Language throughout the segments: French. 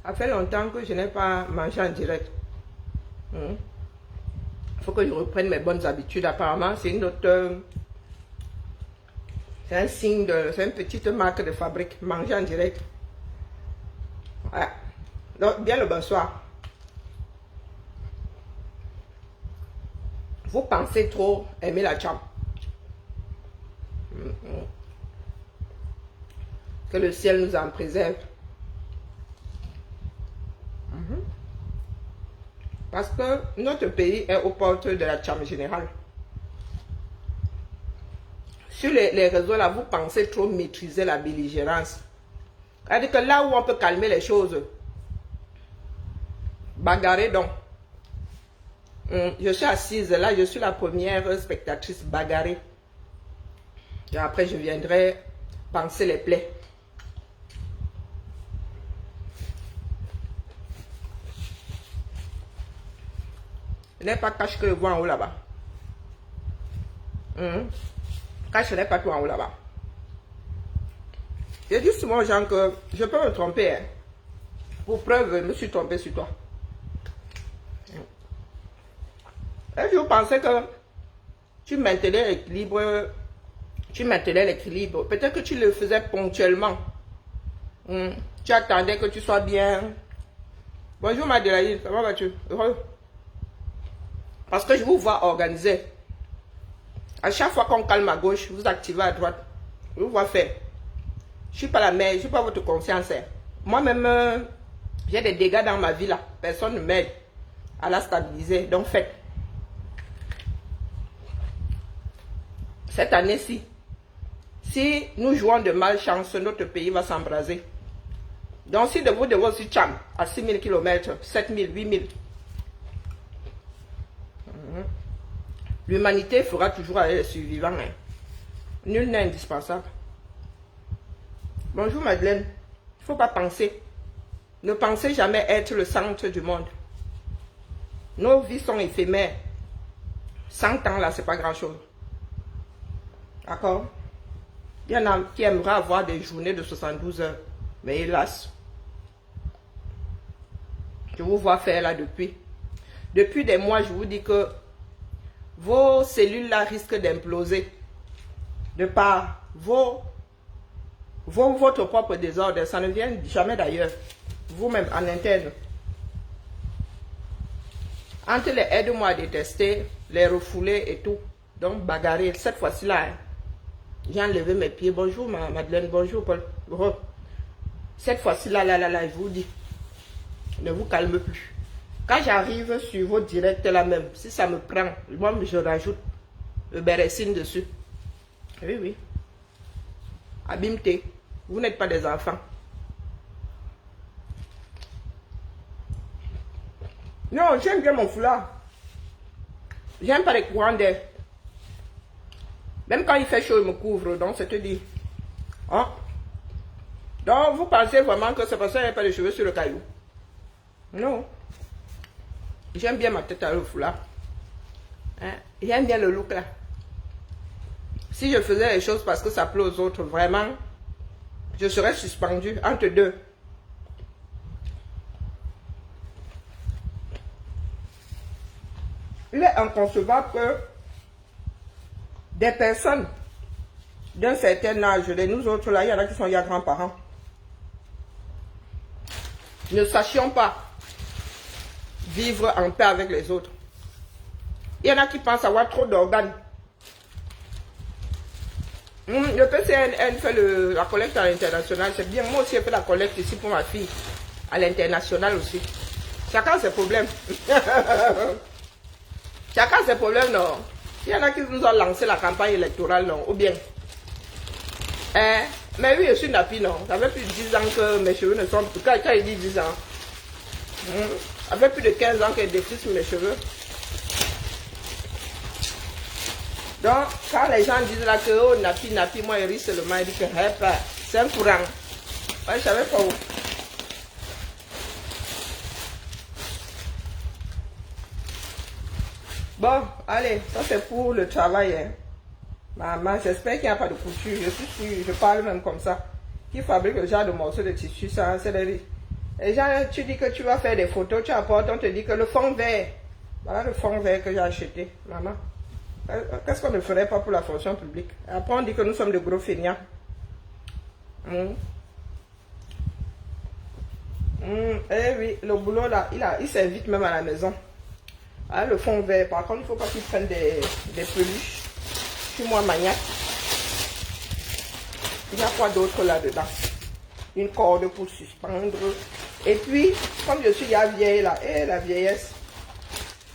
Ça fait longtemps que je n'ai pas mangé en direct. Il faut que je reprenne mes bonnes habitudes. Apparemment, c'est une autre... c'est un signe de... c'est une petite marque de fabrique. Manger en direct. Ouais. Donc, bien le bonsoir. Vous pensez trop aimer la chambre. Que le ciel nous en préserve. Parce que notre pays est aux portes de la chambre générale. Sur les réseaux, là, vous pensez trop maîtriser la belligérance. C'est-à-dire que là où on peut calmer les choses, bagarrer donc. Je suis assise là, je suis la première spectatrice bagarrée. Et après, je viendrai panser les plaies. Ce n'est pas cache que le voit en haut là-bas. Cache n'est pas tout en haut là-bas. Je dis souvent aux gens que je peux me tromper. Hein. Pour preuve, je me suis trompé sur toi. Et je pensais que tu maintenais l'équilibre. Tu maintenais l'équilibre. Peut-être que tu le faisais ponctuellement. Tu attendais que tu sois bien. Bonjour Madeleine, comment vas-tu? Heureux? Parce que je vous vois organiser. À chaque fois qu'on calme à gauche, vous activez à droite. Je vous vois faire. Je ne suis pas la mère, je ne suis pas votre conscience. Hein. Moi-même, j'ai des dégâts dans ma vie là. Personne ne m'aide à la stabiliser. Donc faites. Cette année-ci, si nous jouons de malchance, notre pays va s'embraser. Donc si de vous devez aussi cham à 6000 km, 7000, 8000, l'humanité fera toujours aller les survivants. Hein. Nul n'est indispensable. Bonjour Madeleine. Il ne faut pas penser. Ne pensez jamais être le centre du monde. Nos vies sont éphémères. 100 ans là, c'est pas grand chose. D'accord? Il y en a qui aimeraient avoir des journées de 72 heures. Mais hélas, je vous vois faire là depuis. Depuis des mois, je vous dis que vos cellules là risquent d'imploser. De par votre propre désordre. Ça ne vient jamais d'ailleurs. Vous-même en interne. Entre les aide-moi à détester, les refouler et tout. Donc bagarrer. Cette fois-ci là, hein, j'ai enlevé mes pieds. Bonjour Madeleine, bonjour Paul. Cette fois-ci là, je vous dis, ne vous calmez plus. Quand j'arrive sur vos directs là même, si ça me prend, moi je rajoute le béressine dessus. Oui, oui. Abimté, vous n'êtes pas des enfants. Non, j'aime bien mon foulard. J'aime pas les courants d'air. Même quand il fait chaud, il me couvre, donc c'est te dit. Hein? Donc, vous pensez vraiment que c'est parce qu'il n'y a pas de cheveux sur le caillou? Non. J'aime bien ma tête à le foulard. Hein? J'aime bien le look là. Si je faisais les choses parce que ça plaît aux autres, vraiment, je serais suspendu entre deux. Il est inconcevable que des personnes d'un certain âge, de nous autres là, il y en a qui sont grands-parents, ne sachions pas vivre en paix avec les autres. Il y en a qui pensent avoir trop d'organes. Le PCN fait la collecte à l'international, c'est bien. Moi aussi, j'ai fait la collecte ici pour ma fille, à l'international aussi. Chacun ses problèmes. Chacun ses problèmes, non. Il y en a qui nous ont lancé la campagne électorale, non, ou bien. Mais oui, je suis nappie, non. Ça fait plus de 10 ans que mes cheveux ne sont plus. Quand il dit 10 ans, ça fait plus de 15 ans que je défriche mes cheveux. Donc, quand les gens disent là que oh, nappie, moi, je ris seulement, ils disent que c'est un courant. Ouais, je savais pas où. Bon, allez, ça c'est pour le travail. Hein. Maman, j'espère qu'il n'y a pas de couture. Je suis sûre, je parle même comme ça. Qui fabrique le genre de morceaux de tissu, ça, c'est Et gens, tu dis que tu vas faire des photos, tu apportes, on te dit que le fond vert. Voilà le fond vert que j'ai acheté, maman. Qu'est-ce qu'on ne ferait pas pour la fonction publique? Après, on dit que nous sommes de gros feignants. Eh oui, le boulot là, il s'invite même à la maison. Ah, le fond vert, par contre, il ne faut pas qu'il prenne des peluches. Je suis moi maniaque. Il y a quoi d'autre là-dedans? Une corde pour suspendre. Et puis, comme je suis vieille là, et la vieillesse.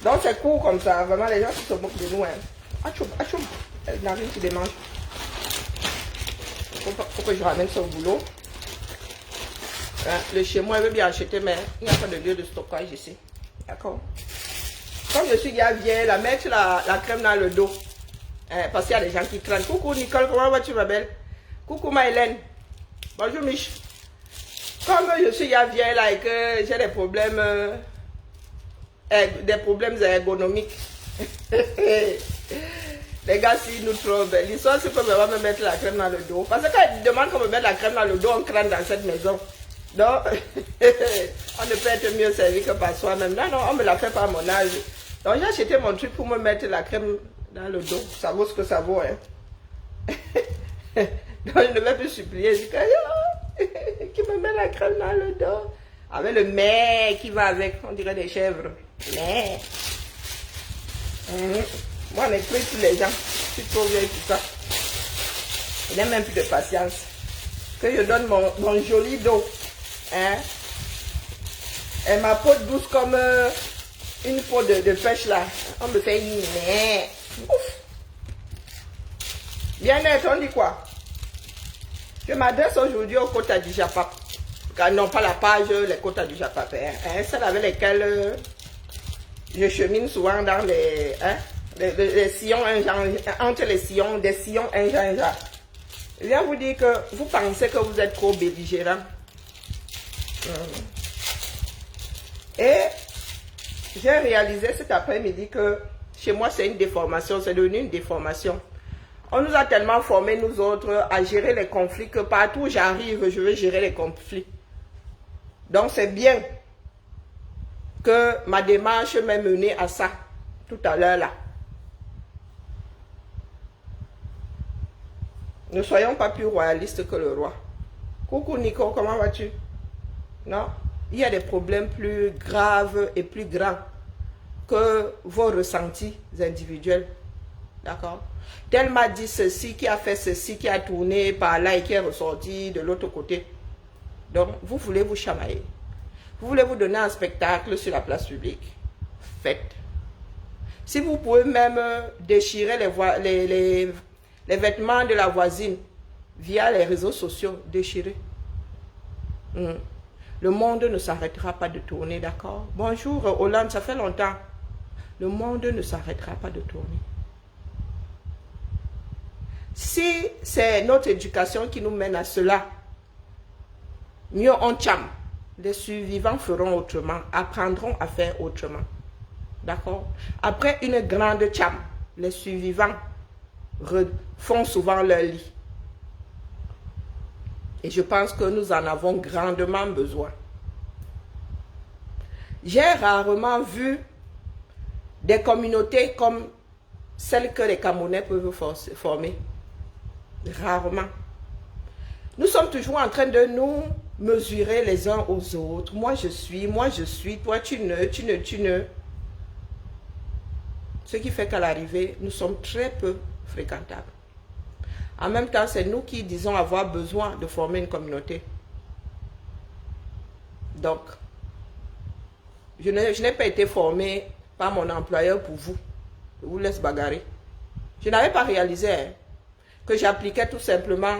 Donc c'est court comme ça, vraiment les gens qui se moquent de nous. Hein. Achoum, achoum, elle narine qui démange. Faut que je ramène ça au boulot. Hein, le chez moi, il veut bien acheter, mais il n'y a pas de lieu de stockage ici. D'accord. Comme je suis vieille, la mettre la crème dans le dos. Hein, parce qu'il y a des gens qui craignent. Coucou Nicole, comment vas-tu ma belle? Coucou ma Hélène. Bonjour Mich. Comme je suis vieille là et que j'ai des problèmes ergonomiques. Les gars, s'ils nous trouvent, l'histoire c'est qu'on va me mettre la crème dans le dos. Parce que quand ils demandent qu'on me mette la crème dans le dos, on craint dans cette maison. Donc, on ne peut être mieux servi que par soi-même. Non, non, on me l'a fait par mon âge. Donc, j'ai acheté mon truc pour me mettre la crème dans le dos. Ça vaut ce que ça vaut. Hein. Donc, je ne vais plus supplier. Je dis qui me met la crème dans le dos. Avec le mais qui va avec. On dirait des chèvres. Mais. Moi, on est pris tous les gens. Je suis trop vieille pour ça. Il n'a même plus de patience. Que je donne mon joli dos. Hein? Et ma peau douce comme une peau de pêche là. On me fait une mais. Ouf. Bien-être, on dit quoi? Je m'adresse aujourd'hui aux quotas du Japap. Non, pas la page, les quotas du Japap. Hein? Celles avec lesquelles je chemine souvent dans les sillons, entre les sillons, des sillons injanja. Je viens vous dire que vous pensez que vous êtes trop belligérant. Et j'ai réalisé cet après-midi que chez moi c'est une déformation, c'est devenu une déformation. On nous a tellement formés, nous autres, à gérer les conflits que partout où j'arrive, je veux gérer les conflits. Donc c'est bien que ma démarche m'ait menée à ça, tout à l'heure là. Ne soyons pas plus royalistes que le roi. Coucou Nico, comment vas-tu? Non, il y a des problèmes plus graves et plus grands que vos ressentis individuels. D'accord? Tel m'a dit ceci, qui a fait ceci, qui a tourné par là et qui est ressorti de l'autre côté. Donc, vous voulez vous chamailler. Vous voulez vous donner un spectacle sur la place publique. Faites. Si vous pouvez même déchirer les vêtements de la voisine via les réseaux sociaux, déchirez. Le monde ne s'arrêtera pas de tourner, d'accord? Bonjour Hollande, ça fait longtemps. Le monde ne s'arrêtera pas de tourner. Si c'est notre éducation qui nous mène à cela, mieux on chame. Les survivants feront autrement, apprendront à faire autrement. D'accord? Après une grande chame, les survivants font souvent leur lit. Et je pense que nous en avons grandement besoin. J'ai rarement vu des communautés comme celles que les Camerounais peuvent former. Rarement. Nous sommes toujours en train de nous mesurer les uns aux autres. Moi je suis, toi tu ne. Ce qui fait qu'à l'arrivée, nous sommes très peu fréquentables. En même temps, c'est nous qui disons avoir besoin de former une communauté. Donc, je n'ai pas été formé par mon employeur pour vous. Je vous laisse bagarrer. Je n'avais pas réalisé que j'appliquais tout simplement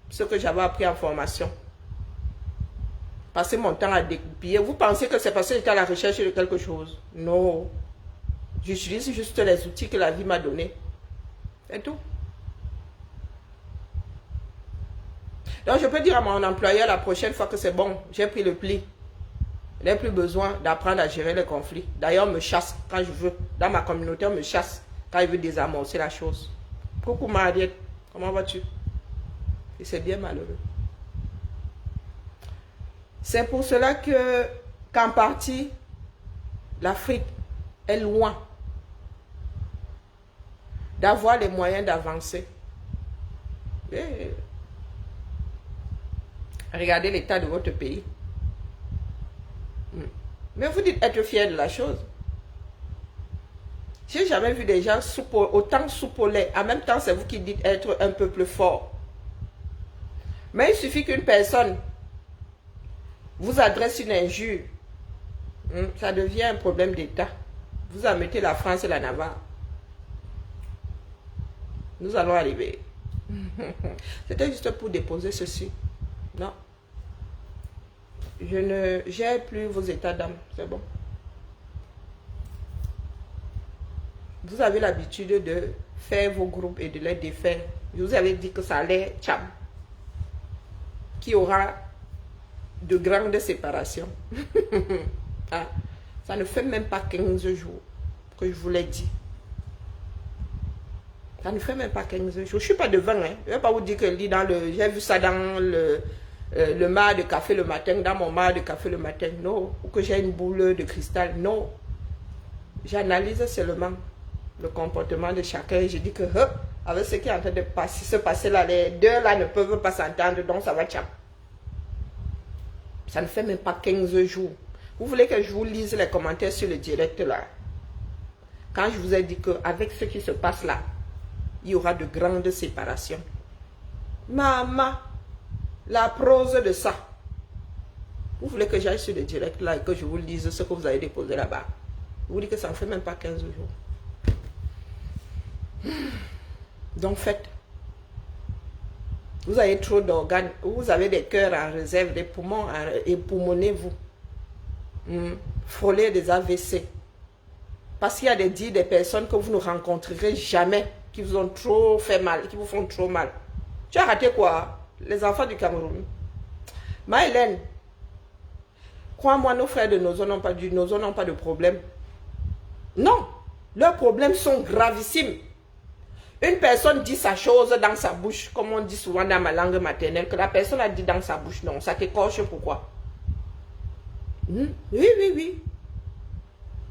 ce que j'avais appris en formation. Passer mon temps à découpiller. Vous pensez que c'est parce que j'étais à la recherche de quelque chose? Non. J'utilise juste les outils que la vie m'a donnés. C'est tout. Donc je peux dire à mon employeur la prochaine fois que c'est bon, j'ai pris le pli. Il n'a plus besoin d'apprendre à gérer les conflits. D'ailleurs, on me chasse quand je veux. Dans ma communauté, on me chasse quand il veut désamorcer la chose. Coucou Mariette, comment vas-tu? Et c'est bien malheureux. C'est pour cela que, qu'en partie, l'Afrique est loin d'avoir les moyens d'avancer. Regardez l'état de votre pays. Mais vous dites être fier de la chose. J'ai jamais vu des gens autant soupolés. En même temps, c'est vous qui dites être un peu plus fort. Mais il suffit qu'une personne vous adresse une injure. Ça devient un problème d'État. Vous en mettez la France et la Navarre. Nous allons arriver. C'était juste pour déposer ceci. Non. Je ne gère plus vos états d'âme. C'est bon. Vous avez l'habitude de faire vos groupes et de les défaire. Je vous avais dit que ça allait tcham. Qu'il y aura de grandes séparations. Ah, ça ne fait même pas 15 jours que je vous l'ai dit. Ça ne fait même pas 15 jours. Je ne suis pas devant. Hein. Je ne vais pas vous dire que j'ai vu ça dans le mar de café le matin, dans mon mar de café le matin. Non. Ou que j'ai une boule de cristal. Non. J'analyse seulement le comportement de chacun. Et je dis que avec ce qui est en train de se passer là, les deux là ne peuvent pas s'entendre. Donc ça va tchap. Ça ne fait même pas 15 jours. Vous voulez que je vous lise les commentaires sur le direct là? Quand je vous ai dit qu'avec ce qui se passe là, il y aura de grandes séparations. Maman, la prose de ça. Vous voulez que j'aille sur le direct là et que je vous lise ce que vous avez déposé là-bas? Je vous dis que ça ne fait même pas 15 jours. Donc faites. Vous avez trop d'organes. Vous avez des cœurs en réserve, des poumons, époumonez-vous. Frôlez des AVC. Parce qu'il y a des personnes que vous ne rencontrerez jamais, qui vous ont trop fait mal, qui vous font trop mal. Tu as raté quoi? Les enfants du Cameroun. Maëlène, crois-moi, nos frères de Nozo n'ont pas de problème. Non, leurs problèmes sont gravissime. Une personne dit sa chose dans sa bouche, comme on dit souvent dans ma langue maternelle, que la personne a dit dans sa bouche. Non, ça t'écorche pourquoi? Oui.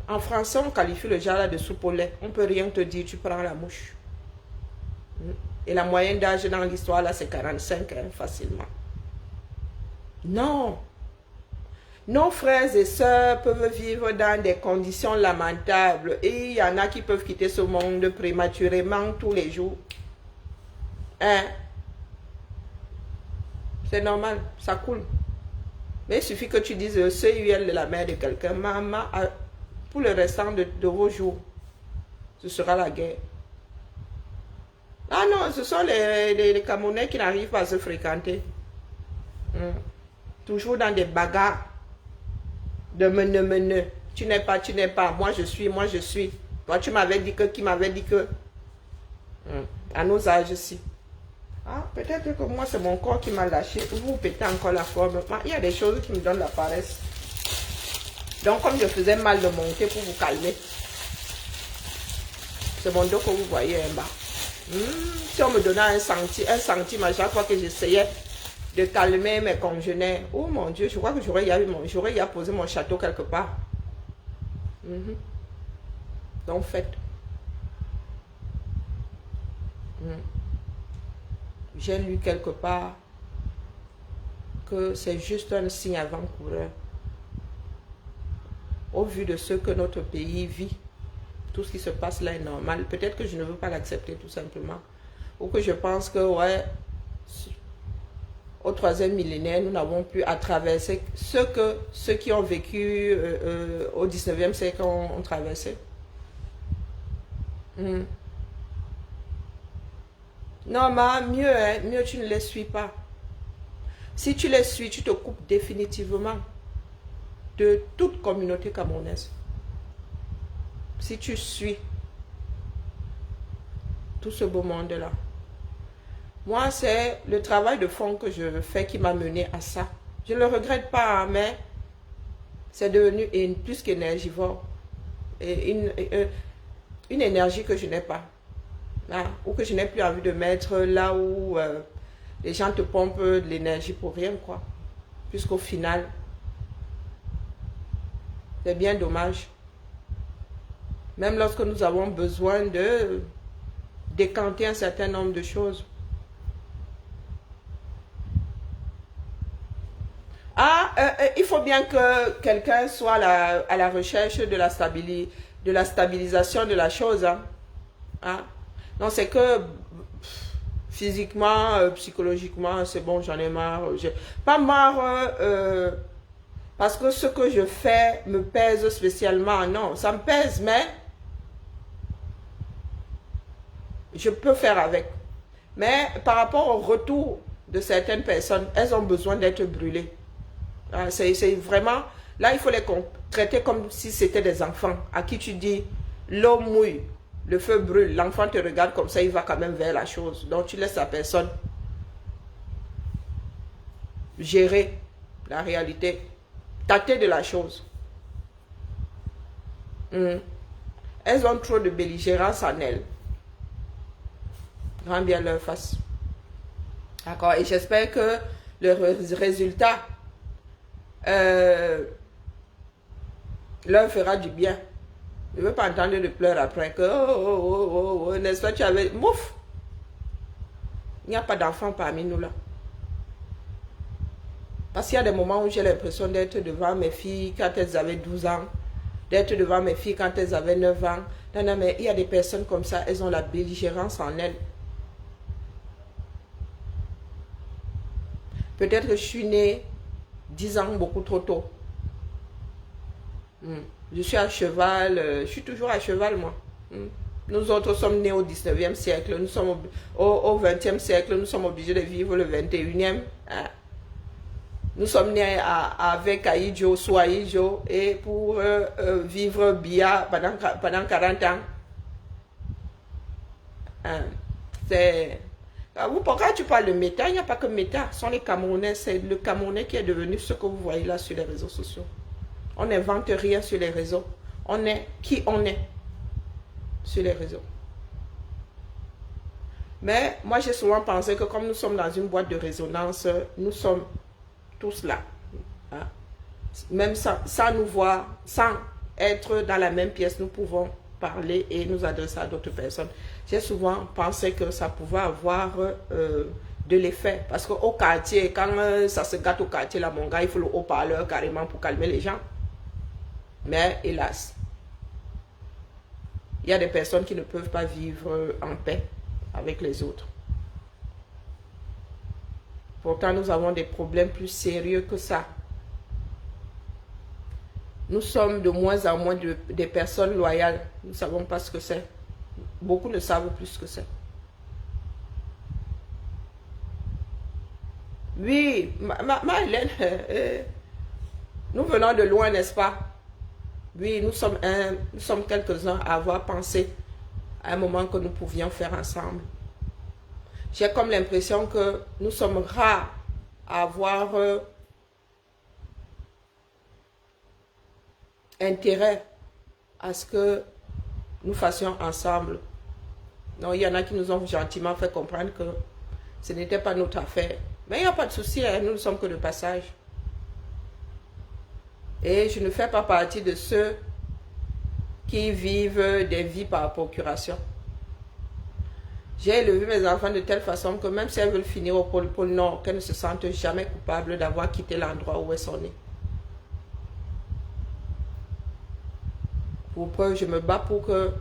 En français, on qualifie le genre de soupe au lait. On ne peut rien te dire, tu prends la mouche. Et la moyenne d'âge dans l'histoire, là, c'est 45, hein, facilement. Non. Nos frères et sœurs peuvent vivre dans des conditions lamentables. Et il y en a qui peuvent quitter ce monde prématurément tous les jours. Hein? C'est normal, ça coule. Mais il suffit que tu dises CUL de la mère de quelqu'un. Maman, pour le restant de vos jours, ce sera la guerre. Ah non, ce sont les Camerounais qui n'arrivent pas à se fréquenter. Toujours dans des bagarres. De mene. Tu n'es pas. Moi je suis. Toi tu m'avais dit que, qui m'avait dit que. À nos âges-ci. Ah, peut-être que moi c'est mon corps qui m'a lâché. Vous pétez encore la forme. Il y a des choses qui me donnent la paresse. Donc comme je faisais mal de monter pour vous calmer. C'est mon dos que vous voyez en bas. Si on me donnait un centime à chaque fois que j'essayais de calmer mes congénères. Oh mon Dieu, je crois que j'aurais posé mon château quelque part. Donc faites. J'ai lu quelque part que c'est juste un signe avant-coureur. Au vu de ce que notre pays vit, tout ce qui se passe là est normal. Peut-être que je ne veux pas l'accepter tout simplement. Ou que je pense que, ouais, au 3e millénaire, nous n'avons plus à traverser ce que ceux qui ont vécu au 19e siècle ont traversé. Non, mais mieux tu ne les suis pas. Si tu les suis, tu te coupes définitivement de toute communauté camerounaise. Si tu suis tout ce beau monde-là. Moi, c'est le travail de fond que je fais qui m'a mené à ça. Je ne le regrette pas, mais c'est devenu plus qu'énergivore. Une énergie que je n'ai pas. Hein, ou que je n'ai plus envie de mettre là où les gens te pompent de l'énergie pour rien, quoi. Puisqu'au final, C'est bien dommage. Même lorsque nous avons besoin de décanter un certain nombre de choses. Il faut bien que quelqu'un soit à la recherche de la stabilisation de la chose. Hein. Non, c'est que physiquement, psychologiquement, c'est bon, j'en ai marre. Pas marre parce que ce que je fais me pèse spécialement. Non, ça me pèse, mais je peux faire avec. Mais par rapport au retour de certaines personnes, elles ont besoin d'être brûlées. C'est vraiment... Là, il faut les traiter comme si c'était des enfants à qui tu dis, l'eau mouille, le feu brûle, l'enfant te regarde comme ça, il va quand même vers la chose. Donc, tu laisses la personne gérer la réalité, tâter de la chose. Elles ont trop de belligérance en elles. Grand bien leur face. D'accord. Et j'espère que le résultat leur fera du bien. Je ne veux pas entendre de pleurs après que n'est-ce pas, tu avais... Mouf! Il n'y a pas d'enfants parmi nous là. Parce qu'il y a des moments où j'ai l'impression d'être devant mes filles quand elles avaient 12 ans, d'être devant mes filles quand elles avaient 9 ans. Non, non, mais il y a des personnes comme ça, elles ont la belligérance en elles. Peut-être que je suis née 10 ans beaucoup trop tôt. Je suis à cheval, je suis toujours à cheval moi. Nous autres sommes nés au 19e siècle, nous sommes au 20e siècle, nous sommes obligés de vivre le 21e. Hein. Nous sommes nés avec Aïdjo, sous Aïdjo, et pour vivre Bia pendant 40 ans. Hein. C'est... Pourquoi tu parles de méta? Il n'y a pas que méta, ce sont les Camerounais. C'est le Camerounais qui est devenu ce que vous voyez là sur les réseaux sociaux. On n'invente rien sur les réseaux. On est qui on est sur les réseaux. Mais moi, j'ai souvent pensé que comme nous sommes dans une boîte de résonance, nous sommes tous là. Hein? Même sans nous voir, sans être dans la même pièce, nous pouvons parler et nous adresser à d'autres personnes. J'ai souvent pensé que ça pouvait avoir de l'effet. Parce qu'au quartier, quand ça se gâte au quartier, là, mon gars, il faut le haut-parleur carrément pour calmer les gens. Mais hélas, il y a des personnes qui ne peuvent pas vivre en paix avec les autres. Pourtant, nous avons des problèmes plus sérieux que ça. Nous sommes de moins en moins des personnes loyales. Nous ne savons pas ce que c'est. Beaucoup ne savent plus ce que c'est. Oui, ma Hélène, nous venons de loin, n'est-ce pas? Oui, nous sommes quelques-uns à avoir pensé à un moment que nous pouvions faire ensemble. J'ai comme l'impression que nous sommes rares à avoir intérêt à ce que nous fassions ensemble. Non, il y en a qui nous ont gentiment fait comprendre que ce n'était pas notre affaire. Mais il n'y a pas de souci, hein, nous ne sommes que de passage. Et je ne fais pas partie de ceux qui vivent des vies par procuration. J'ai élevé mes enfants de telle façon que même si elles veulent finir au pôle Nord, qu'elles ne se sentent jamais coupables d'avoir quitté l'endroit où elles sont nées. Pour preuve, je me bats pour que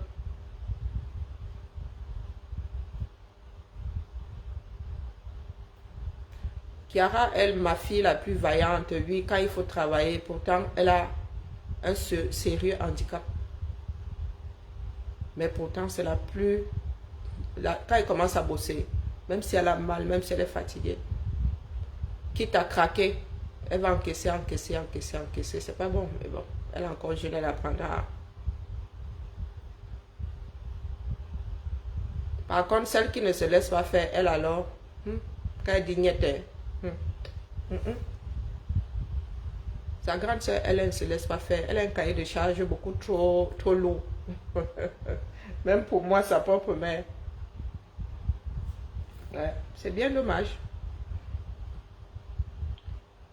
Kiara, elle, ma fille la plus vaillante, oui, quand il faut travailler, pourtant, elle a un sérieux handicap. Mais pourtant, c'est la plus... quand elle commence à bosser, même si elle a mal, même si elle est fatiguée, quitte à craquer, elle va encaisser. C'est pas bon, mais bon, elle est encore jeune, elle apprendra. Par contre, celle qui ne se laisse pas faire, elle alors, quand elle dit niette, sa grande soeur, elle ne se laisse pas faire. Elle a un cahier de charge beaucoup trop lourd. Même pour moi, sa propre mère. Ouais, c'est bien dommage.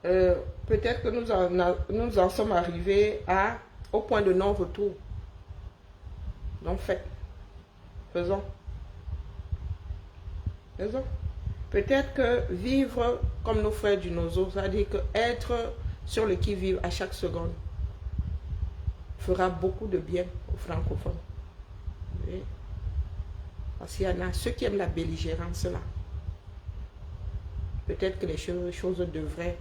Peut-être que nous en sommes arrivés à au point de non-retour. Donc faites. Faisons. Faisons. Peut-être que vivre comme nos frères du Nozo, c'est-à-dire que être sur le qui-vive à chaque seconde, fera beaucoup de bien aux francophones. Oui. Parce qu'il y en a ceux qui aiment la belligérance là. Peut-être que les choses devraient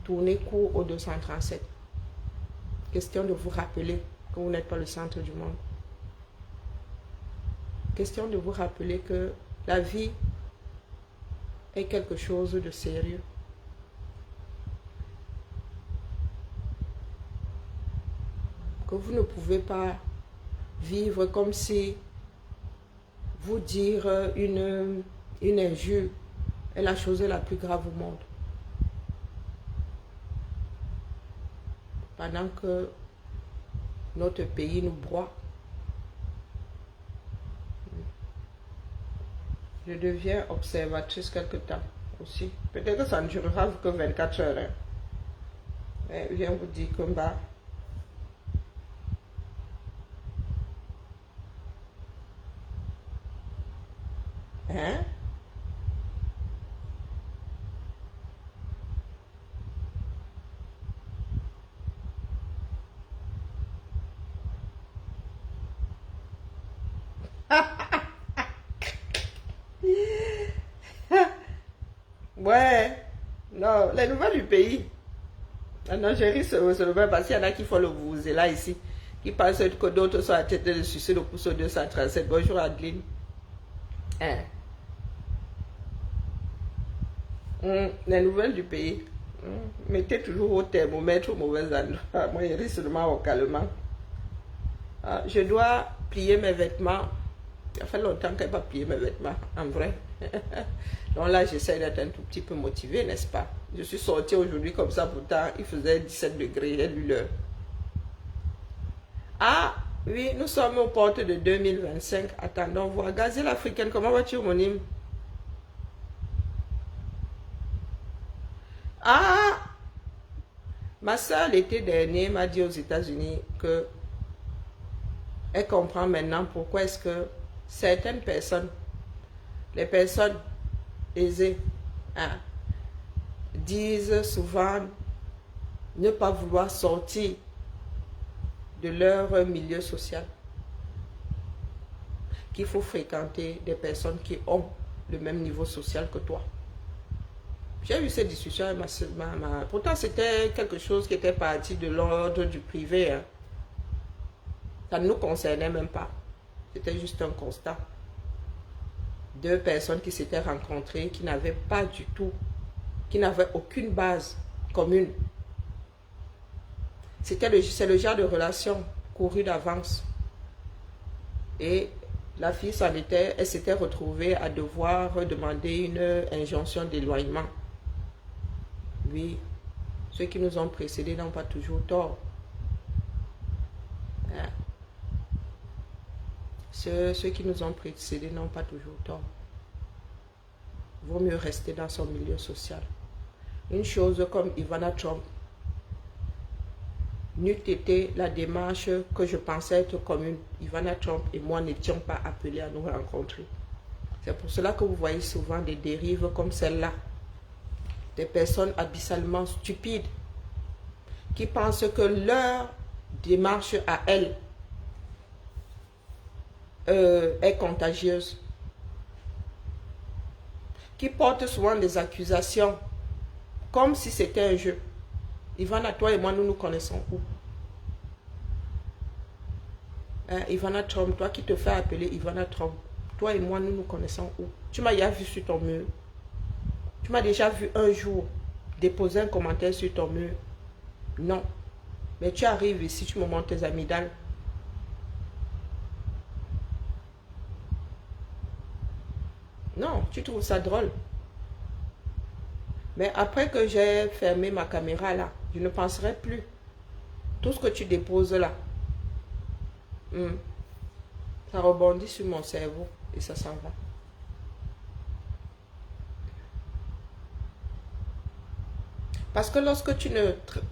tourner court au 237. Question de vous rappeler que vous n'êtes pas le centre du monde. Question de vous rappeler que la vie est quelque chose de sérieux. Que vous ne pouvez pas vivre comme si vous dire une injure est la chose la plus grave au monde. Pendant que notre pays nous broie. Je deviens observatrice quelque temps aussi. Peut-être que ça ne durera que 24 heures. Hein. Mais je viens vous dire que bah, hein? Ouais, non, les nouvelles du pays. En Algérie, c'est le même parce qu'il y en a qui font le vous et là ici, qui pensent que d'autres sont à tête de sucer le pouce au 237. Bonjour Adeline. Hein? Les nouvelles du pays. Mettez toujours au thermomètre au mauvais endroit. Moi, il risque seulement au calmement. Je dois plier mes vêtements. Ça fait longtemps que je n'ai pas plié mes vêtements, en vrai. Donc là, j'essaie d'être un tout petit peu motivée, n'est-ce pas? Je suis sortie aujourd'hui comme ça, pourtant, il faisait 17 degrés, j'ai lu l'heure. Ah, oui, nous sommes aux portes de 2025. Attendons voir. Gazelle africaine, comment vas-tu, homonyme? Ah, ma soeur, l'été dernier, m'a dit aux États-Unis que elle comprend maintenant pourquoi est-ce que certaines personnes, les personnes aisées, hein, disent souvent ne pas vouloir sortir de leur milieu social. Qu'il faut fréquenter des personnes qui ont le même niveau social que toi. J'ai eu cette discussion avec ma. Pourtant, c'était quelque chose qui était parti de l'ordre du privé. Hein. Ça ne nous concernait même pas. C'était juste un constat. Deux personnes qui s'étaient rencontrées, qui n'avaient pas du tout, qui n'avaient aucune base commune. C'est le genre de relation courue d'avance. Et la fille elle s'était retrouvée à devoir demander une injonction d'éloignement. Oui, ceux qui nous ont précédés n'ont pas toujours tort. Hein? Ceux qui nous ont précédés n'ont pas toujours tort. Il vaut mieux rester dans son milieu social. Une chose comme Ivana Trump n'eût été la démarche que je pensais être commune. Ivana Trump et moi n'étions pas appelés à nous rencontrer. C'est pour cela que vous voyez souvent des dérives comme celle-là. Des personnes abyssalement stupides qui pensent que leur démarche à elles est contagieuse. Qui portent souvent des accusations comme si c'était un jeu. Ivana, toi et moi, nous nous connaissons où? Hein, Ivana Trump, toi qui te fais appeler Ivana Trump, toi et moi, nous nous connaissons où? Tu m'as déjà vu sur ton mur. Tu m'as déjà vu un jour déposer un commentaire sur ton mur. Non. Mais tu arrives ici, tu me montres tes amygdales. Non, tu trouves ça drôle. Mais après que j'ai fermé ma caméra là, je ne penserai plus. Tout ce que tu déposes là, ça rebondit sur mon cerveau et ça s'en va. Parce que lorsque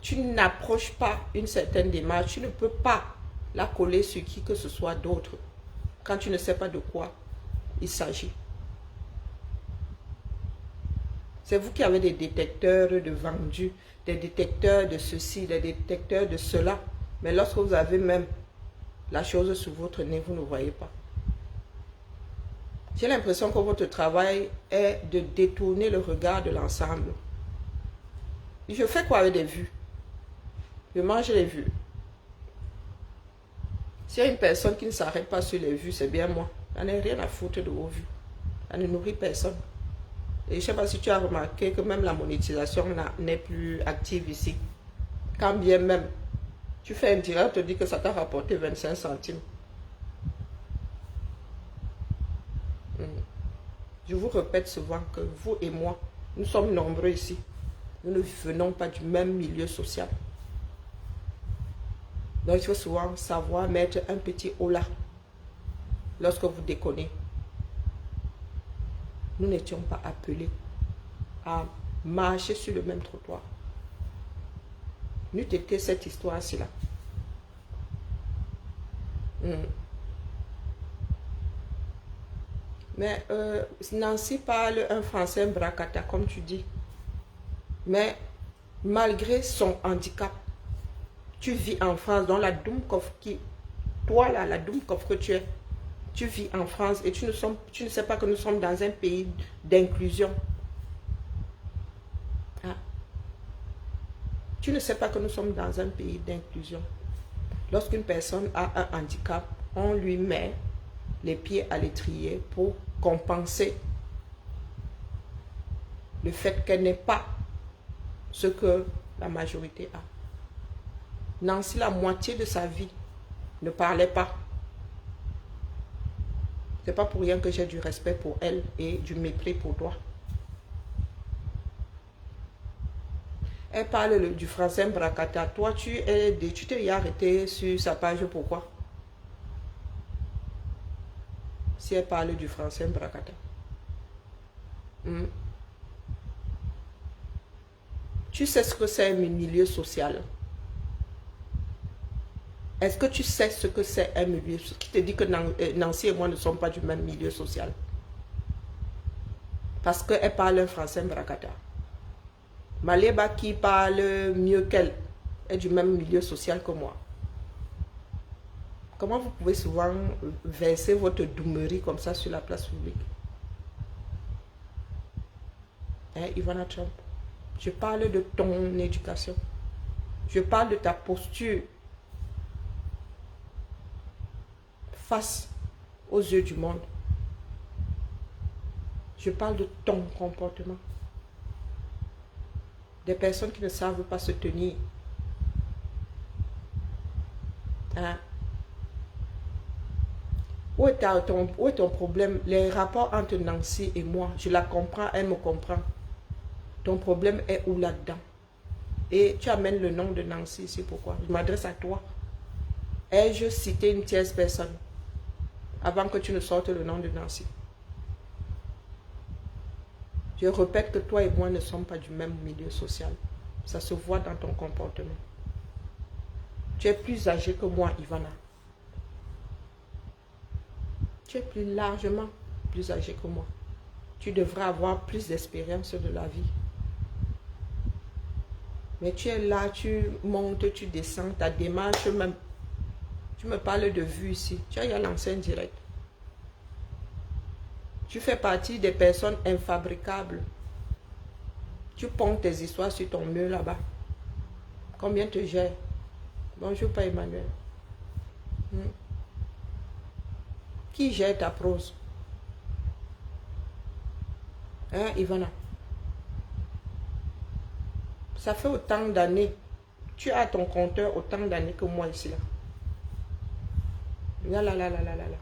tu n'approches pas une certaine démarche, tu ne peux pas la coller sur qui que ce soit d'autre quand tu ne sais pas de quoi il s'agit. C'est vous qui avez des détecteurs de vendus, des détecteurs de ceci, des détecteurs de cela. Mais lorsque vous avez même la chose sur votre nez, vous ne voyez pas. J'ai l'impression que votre travail est de détourner le regard de l'ensemble. Je fais quoi avec des vues? Je mange les vues. S'il y a une personne qui ne s'arrête pas sur les vues, c'est bien moi. Elle n'a rien à foutre de vos vues. Elle ne nourrit personne. Et je ne sais pas si tu as remarqué que même la monétisation n'est plus active ici. Quand bien même, tu fais un direct, on te dit que ça t'a rapporté 25 centimes. Je vous répète souvent que vous et moi, nous sommes nombreux ici. Nous ne venons pas du même milieu social. Donc il faut souvent savoir mettre un petit holà lorsque vous déconnez. Nous n'étions pas appelés à marcher sur le même trottoir. N'eût été cette histoire-ci là. Mais Nancy parle un français bracata, comme tu dis. Mais malgré son handicap, tu vis en France, dans la Dummkopf toi là, la Dummkopf que tu vis en France et tu ne sais pas que nous sommes dans un pays d'inclusion. Ah. Tu ne sais pas que nous sommes dans un pays d'inclusion. Lorsqu'une personne a un handicap, on lui met les pieds à l'étrier pour compenser le fait qu'elle n'ait pas ce que la majorité a. Nancy, la moitié de sa vie, ne parlait pas. C'est pas pour rien que j'ai du respect pour elle et du mépris pour toi. Elle parle du français bracata. Toi, tu t'es arrêté sur sa page, pourquoi? Si elle parle du français bracata. Tu sais ce que c'est un milieu social? Est-ce que tu sais ce que c'est un milieu social? Qui te dit que Nancy et moi ne sommes pas du même milieu social? Parce qu'elle parle un français bracata. Maleba qui parle mieux qu'elle est du même milieu social que moi. Comment vous pouvez souvent verser votre doumerie comme ça sur la place publique? Hein, Ivana Trump? Je parle de ton éducation. Je parle de ta posture face aux yeux du monde. Je parle de ton comportement. Des personnes qui ne savent pas se tenir. Hein? Où est ton problème? Les rapports entre Nancy et moi, je la comprends, elle me comprend. Ton problème est où là-dedans? Et tu amènes le nom de Nancy ici, pourquoi? Je m'adresse à toi. Ai-je cité une tierce personne avant que tu ne sortes le nom de Nancy? Je répète que toi et moi ne sommes pas du même milieu social. Ça se voit dans ton comportement. Tu es plus âgé que moi, Ivana. Tu es plus largement plus âgé que moi. Tu devrais avoir plus d'expérience de la vie. Mais tu es là, tu montes, tu descends, ta démarche même. Tu me parles de vue ici. Tu as lancé un direct. Tu fais partie des personnes infabricables. Tu ponds tes histoires sur ton mur là-bas. Combien te gère? Bonjour, Père Emmanuel. Qui gère ta prose? Hein, Ivana? Ça fait autant d'années. Tu as ton compteur autant d'années que moi ici là. Là, là, là, là, là, là, là.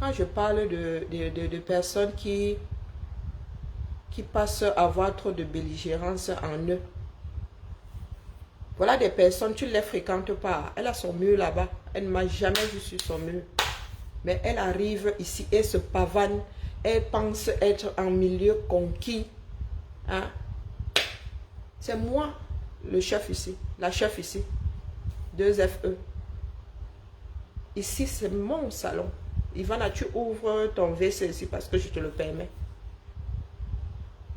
Quand je parle de personnes qui passent à avoir trop de belligérance en eux, Voilà des personnes, tu ne les fréquentes pas. Elle a son mur là-bas. Elle ne m'a jamais vu sur son mur. Mais elle arrive ici et se pavane. Elle pense être en milieu conquis. Hein? C'est moi, le chef ici. La chef ici. 2FE. Ici, c'est mon salon. Ivana, tu ouvres ton WC ici parce que je te le permets.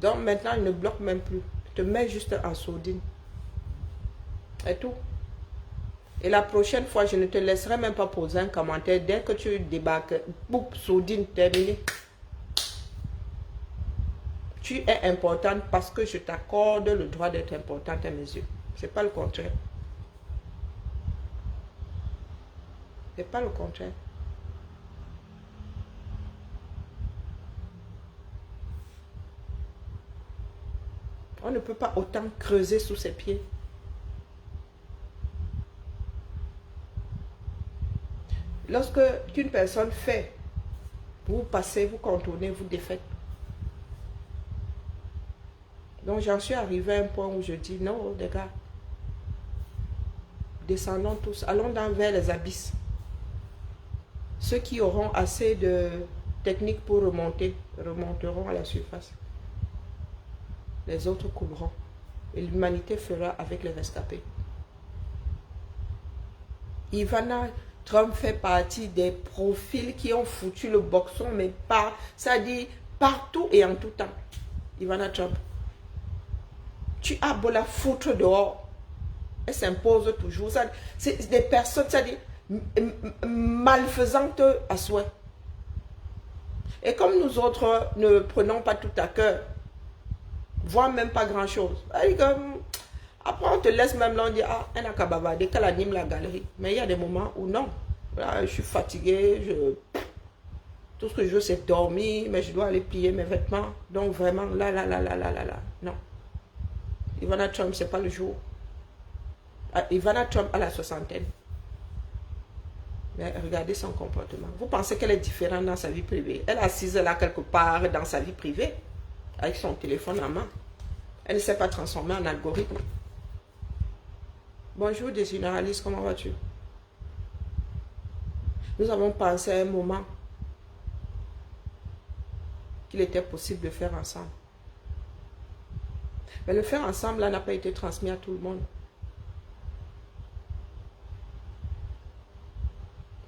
Donc maintenant, il ne bloque même plus. Je te mets juste en sourdine. Et tout. Et la prochaine fois, je ne te laisserai même pas poser un commentaire. Dès que tu débarques, boum, sourdine, terminé. Tu es importante parce que je t'accorde le droit d'être importante à mes yeux. C'est pas le contraire. C'est pas le contraire. On ne peut pas autant creuser sous ses pieds. Lorsque une personne fait, vous passez, vous contournez, vous défaites. Donc j'en suis arrivé à un point où je dis non, les gars, descendons tous, allons vers les abysses. Ceux qui auront assez de techniques pour remonter, remonteront à la surface. Les autres couleront. Et l'humanité fera avec les rescapés. Ivana Trump fait partie des profils qui ont foutu le boxon, mais pas, ça dit partout et en tout temps. Ivana Trump. Tu as beau la foutre dehors, elle s'impose toujours. C'est des personnes, ça dit, malfaisantes à souhait. Et comme nous autres ne prenons pas tout à cœur, voire même pas grand chose. Après on te laisse même là, on dit, ah, elle n'a qu'à bavarder, qu'elle anime la galerie. Mais il y a des moments où non. Là, je suis fatiguée, tout ce que je veux c'est dormir, mais je dois aller plier mes vêtements. Donc vraiment, là, non. Ivana Trump, c'est pas le jour. Ivana Trump a la soixantaine. Mais regardez son comportement. Vous pensez qu'elle est différente dans sa vie privée? Elle est assise là quelque part dans sa vie privée, avec son téléphone en main. Elle ne s'est pas transformée en algorithme. Bonjour des généralistes, comment vas-tu? Nous avons pensé à un moment qu'il était possible de faire ensemble. Mais le faire ensemble là n'a pas été transmis à tout le monde.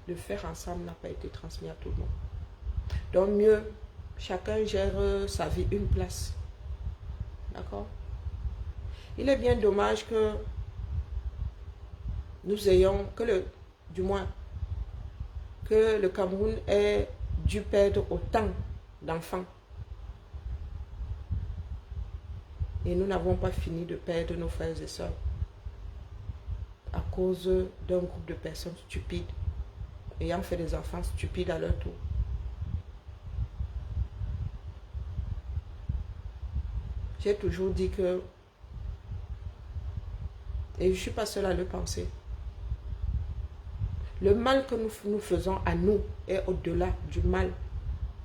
Le faire ensemble n'a pas été transmis à tout le monde. Donc mieux, chacun gère sa vie, une place. D'accord? Il est bien dommage que nous ayons, du moins, que le Cameroun ait dû perdre autant d'enfants. Et nous n'avons pas fini de perdre nos frères et sœurs à cause d'un groupe de personnes stupides ayant fait des enfants stupides à leur tour. J'ai toujours dit que, et je ne suis pas seule à le penser, le mal que nous faisons à nous est au-delà du mal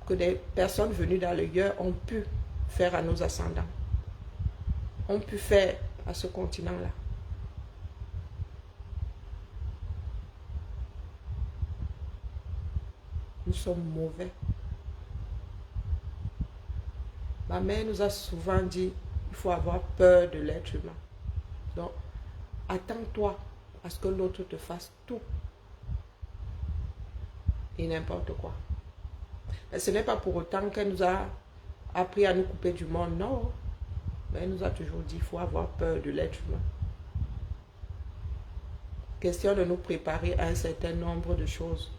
que des personnes venues d'ailleurs ont pu faire à nos ascendants, ont pu faire à ce continent-là. Nous sommes mauvais. Ma mère nous a souvent dit, il faut avoir peur de l'être humain. Donc, attends-toi à ce que l'autre te fasse tout et n'importe quoi. Mais ce n'est pas pour autant qu'elle nous a appris à nous couper du monde, non. Mais elle nous a toujours dit, il faut avoir peur de l'être humain. Question de nous préparer à un certain nombre de choses.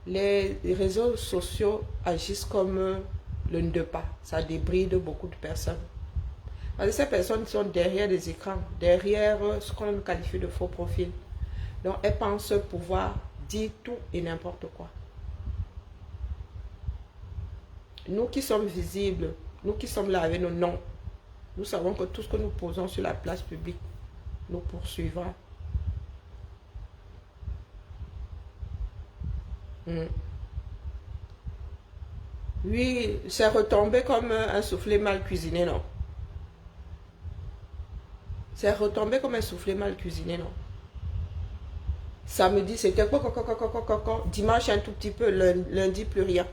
Les réseaux sociaux agissent comme le ne pas. Ça débride beaucoup de personnes. Parce que ces personnes sont derrière des écrans, derrière ce qu'on qualifie de faux profils. Donc elles pensent pouvoir dire tout et n'importe quoi. Nous qui sommes visibles, nous qui sommes là avec nos noms, nous savons que tout ce que nous posons sur la place publique nous poursuivra. Oui, c'est retombé comme un soufflé mal cuisiné, non? C'est retombé comme un soufflé mal cuisiné, non? Samedi, c'était quoi? Dimanche, un tout petit peu. Lundi, plus rien.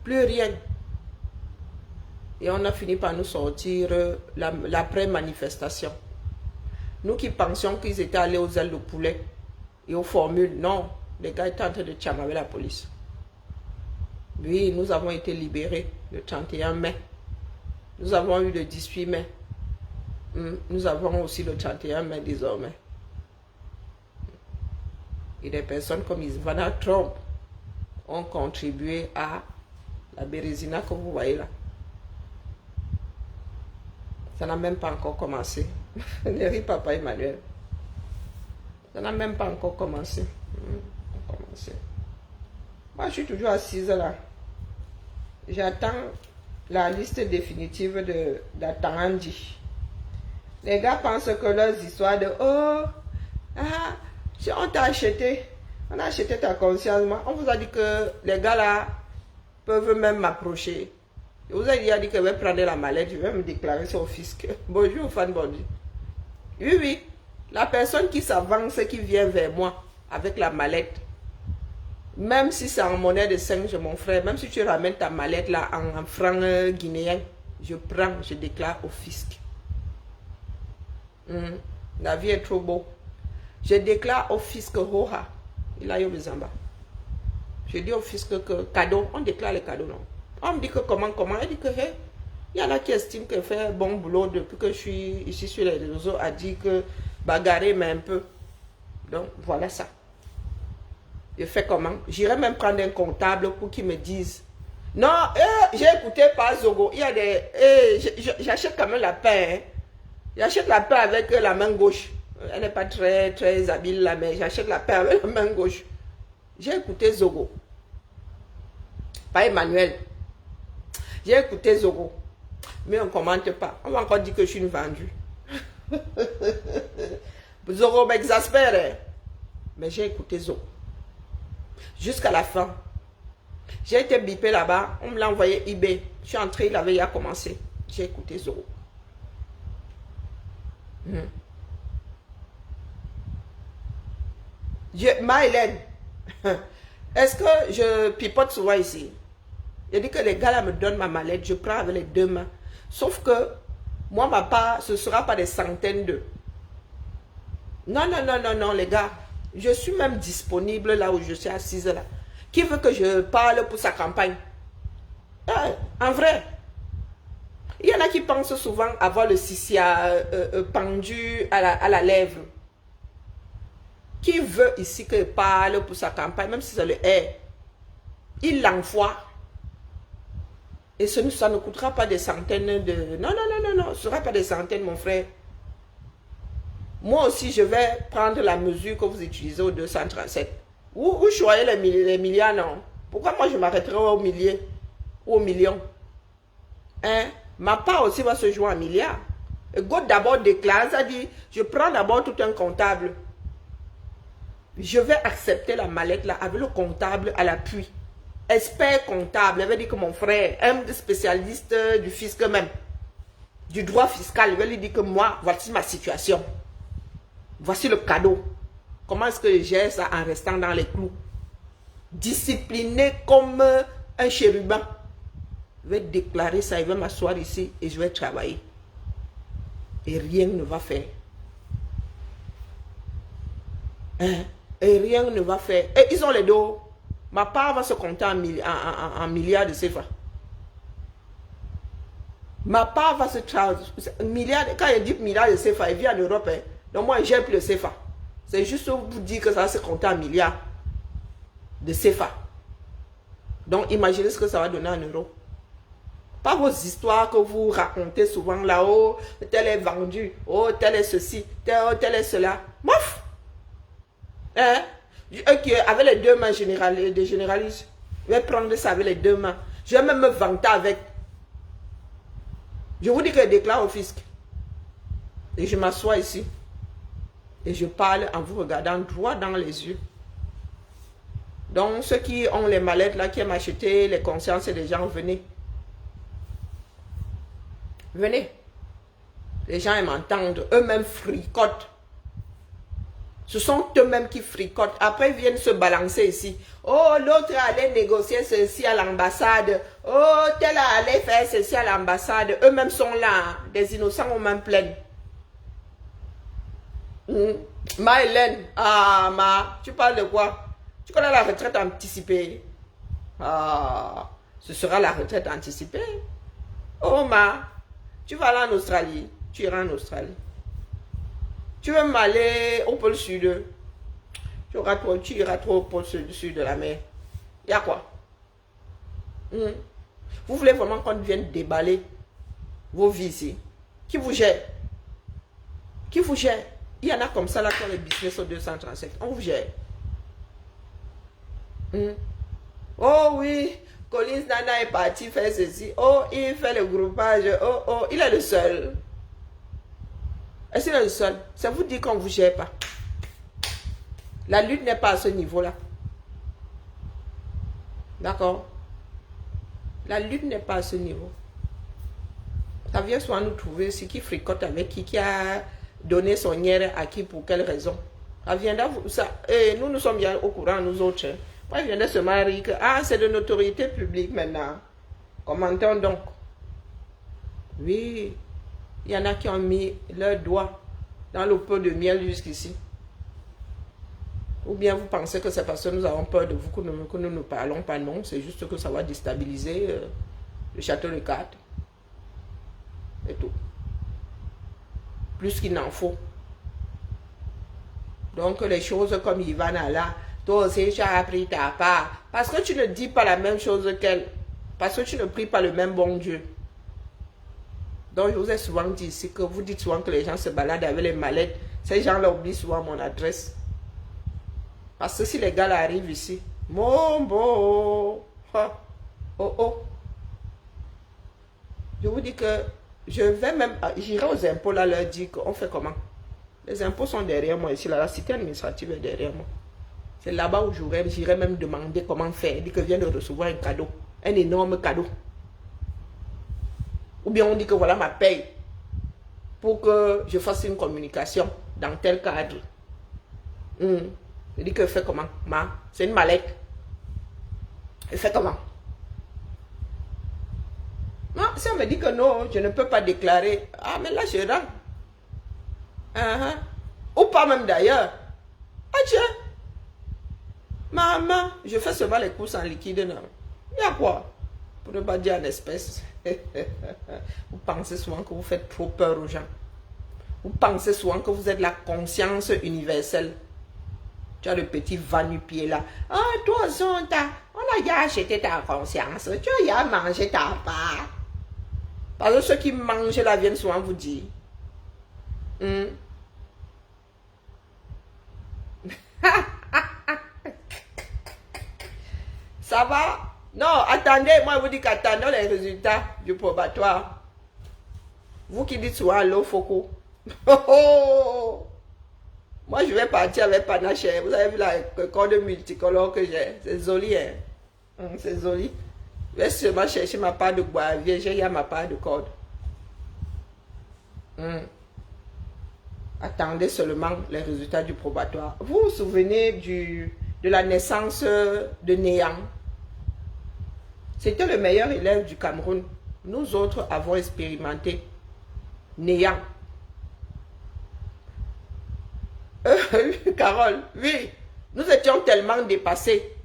Plus rien. Et on a fini par nous sortir l'après-manifestation. Nous qui pensions qu'ils étaient allés aux ailes de poulet et aux formules, non. Les gars étaient en train de chamaver la police. Oui, nous avons été libérés le 31 mai. Nous avons eu le 18 mai. Nous avons aussi le 31 mai désormais. Et des personnes comme Ivana Trump ont contribué à la bérésina que vous voyez là. Ça n'a même pas encore commencé. Ne ris papa Emmanuel. Ça n'a même pas encore commencé. Moi, je suis toujours assise là. J'attends la liste définitive d'Atangandi. Les gars pensent que leurs histoires de oh, on t'a acheté. On a acheté ta conscience. On vous a dit que les gars là peuvent même m'approcher. Je vous ai dit que je vais prendre la mallette, je vais me déclarer sur le fisc. Bonjour, fan body. Oui, oui. La personne qui s'avance, qui vient vers moi avec la mallette, même si c'est en monnaie de 5, mon frère, même si tu ramènes ta mallette là en franc guinéen, je prends, je déclare au fisc. La vie est trop beau. Je déclare au fisc Roha. Il a eu les embas. Je dis au fisc que cadeau, on déclare les cadeaux, non. On me dit que comment, il dit que hey, il y en a qui estiment que faire bon boulot depuis que je suis ici sur les réseaux, a dit que bagarrer mais un peu. Donc voilà ça. Je fais comment? J'irai même prendre un comptable pour qu'il me dise. Non, j'ai écouté par Zogo. Il y a des. J'achète quand même la pain. Hein. J'achète la pain avec la main gauche. Elle n'est pas très habile là, mais j'achète la pain avec la main gauche. J'ai écouté Zogo. Pas Emmanuel. J'ai écouté Zogo. Mais on ne commente pas. On va encore dire que je suis une vendue. Zogo m'exaspère. Mais j'ai écouté Zogo. Jusqu'à la fin. J'ai été bipé là-bas. On me l'a envoyé eBay. Je suis entré, il avait déjà commencé. J'ai écouté Zogo. Maëlène, est-ce que je pipote souvent ici? Je dis que les gars là me donnent ma mallette, je prends avec les deux mains. Sauf que moi, ma part, ce ne sera pas des centaines de. Non, les gars. Je suis même disponible là où je suis assise là. Qui veut que je parle pour sa campagne? En vrai. Il y en a qui pensent souvent avoir le sissia pendu à la lèvre. Qui veut ici que je parle pour sa campagne, même si ça le est, il l'envoie. Et ça ne coûtera pas des centaines de... Non, ce ne sera pas des centaines, mon frère. Moi aussi, je vais prendre la mesure que vous utilisez au 237. Où choyez les milliards, non? Pourquoi moi, je m'arrêterai au millier ou au million? Hein? Ma part aussi va se jouer en milliards. Et go d'abord déclare, ça dit, je prends d'abord tout un comptable. Je vais accepter la mallette là avec le comptable à l'appui. Expert comptable, il veut dire que mon frère, un spécialiste du fisc même, du droit fiscal, il veut lui dire que moi, voici ma situation. Voici le cadeau. Comment est-ce que je gère ça en restant dans les clous? Discipliné comme un chérubin. Je vais déclarer ça, il va m'asseoir ici et je vais travailler. Et rien ne va faire. Et rien ne va faire. Et ils ont les dos. Ma part va se compter en milliards de CFA. Ma part va se milliards. Quand il dit milliards de CFA, il vit en Europe. Hein. Donc moi, j'ai plus le CFA. C'est juste pour vous dire que ça va se compter en milliards de CFA. Donc imaginez ce que ça va donner en euros. Pas vos histoires que vous racontez souvent là-haut. Tel est vendu. Oh, tel est ceci. Tel est cela. Mouf! Hein? Avec les deux mains des généralistes. Je vais prendre ça avec les deux mains. Je vais même me vanter avec. Je vous dis que je déclare au fisc. Et je m'assois ici. Et je parle en vous regardant droit dans les yeux. Donc, ceux qui ont les mallettes là, qui aiment acheter les consciences des gens, venez. Venez. Les gens aiment entendre. Eux-mêmes fricotent. Ce sont eux-mêmes qui fricotent. Après, ils viennent se balancer ici. Oh, l'autre allait négocier ceci à l'ambassade. Oh, tel allait faire ceci à l'ambassade. Eux-mêmes sont là. Des innocents aux mains pleines. Ma Hélène. Ah, ma. Tu parles de quoi? Tu connais la retraite anticipée? Ah, ce sera la retraite anticipée. Oh, ma. Tu vas aller en Australie. Tu iras en Australie. Tu veux m'aller au pôle sud. Tu iras trop au pôle sud de la mer. Il y a quoi? Vous voulez vraiment qu'on vienne déballer vos vies ici? Qui vous gère? Qui vous gère? Il y en a comme ça là dans les business au 237. On vous gère. Oh oui, Collins Nana est parti faire ceci. Oh, il fait le groupage. Oh, oh, il est le seul. Est-ce qu'il est le seul? Ça vous dit qu'on ne vous gère pas. La lutte n'est pas à ce niveau-là. D'accord? La lutte n'est pas à ce niveau. Ça vient souvent nous trouver ce qui fricote avec qui a donné son nière à qui, pour quelle raison. Ça viendra, ça, et nous sommes bien au courant, nous autres. Moi, je viens de se marier que, ah, c'est de notoriété publique maintenant. Commentons donc. Oui. Il y en a qui ont mis leurs doigts dans le pot de miel jusqu'ici. Ou bien vous pensez que c'est parce que nous avons peur de vous que nous ne parlons pas. Non, c'est juste que ça va déstabiliser le château de cartes. Et tout. Plus qu'il n'en faut. Donc les choses comme Ivana là, toi aussi tu as appris ta part. Parce que tu ne dis pas la même chose qu'elle. Parce que tu ne pries pas le même bon Dieu. Donc, je vous ai souvent dit ici que vous dites souvent que les gens se baladent avec les mallettes. Ces gens-là oublient souvent mon adresse. Parce que si les gars là arrivent ici, mon beau, oh, oh. Je vous dis que je vais même, j'irai aux impôts là, leur dire qu'on fait comment. Les impôts sont derrière moi ici, là, la cité administrative est derrière moi. C'est là-bas où j'irai même demander comment faire. Dit que je viens de recevoir un cadeau, un énorme cadeau. Ou bien on dit que voilà ma paye pour que je fasse une communication dans tel cadre. Je dis que fais comment? C'est une mallette. Et fais comment? Non, si on me dit que non, je ne peux pas déclarer. Ah, mais là je rends. Ou pas même d'ailleurs. Ah tiens. Maman, je fais seulement les courses en liquide. Non. Il y a quoi? Pour ne pas dire en espèces. Vous pensez souvent que vous faites trop peur aux gens. Vous pensez souvent que vous êtes la conscience universelle. Tu as le petit va-nu-pied là. Ah, toi, on a déjà acheté ta conscience. Tu as déjà mangé ta part. Parce que ceux qui mangent là viennent souvent vous dire. Ça va? Non, attendez, moi je vous dis qu'attendons les résultats du probatoire. Vous qui dites souvent allô, Foko. Moi je vais partir avec panache. Vous avez vu le corps de multicolore que j'ai. C'est joli, hein? C'est joli. Je vais seulement chercher ma part de bois. J'ai ma part de corde. Attendez seulement les résultats du probatoire. Vous vous souvenez de la naissance de Néant? C'était le meilleur élève du Cameroun. Nous autres avons expérimenté. Néant. Carole, oui. Nous étions tellement dépassés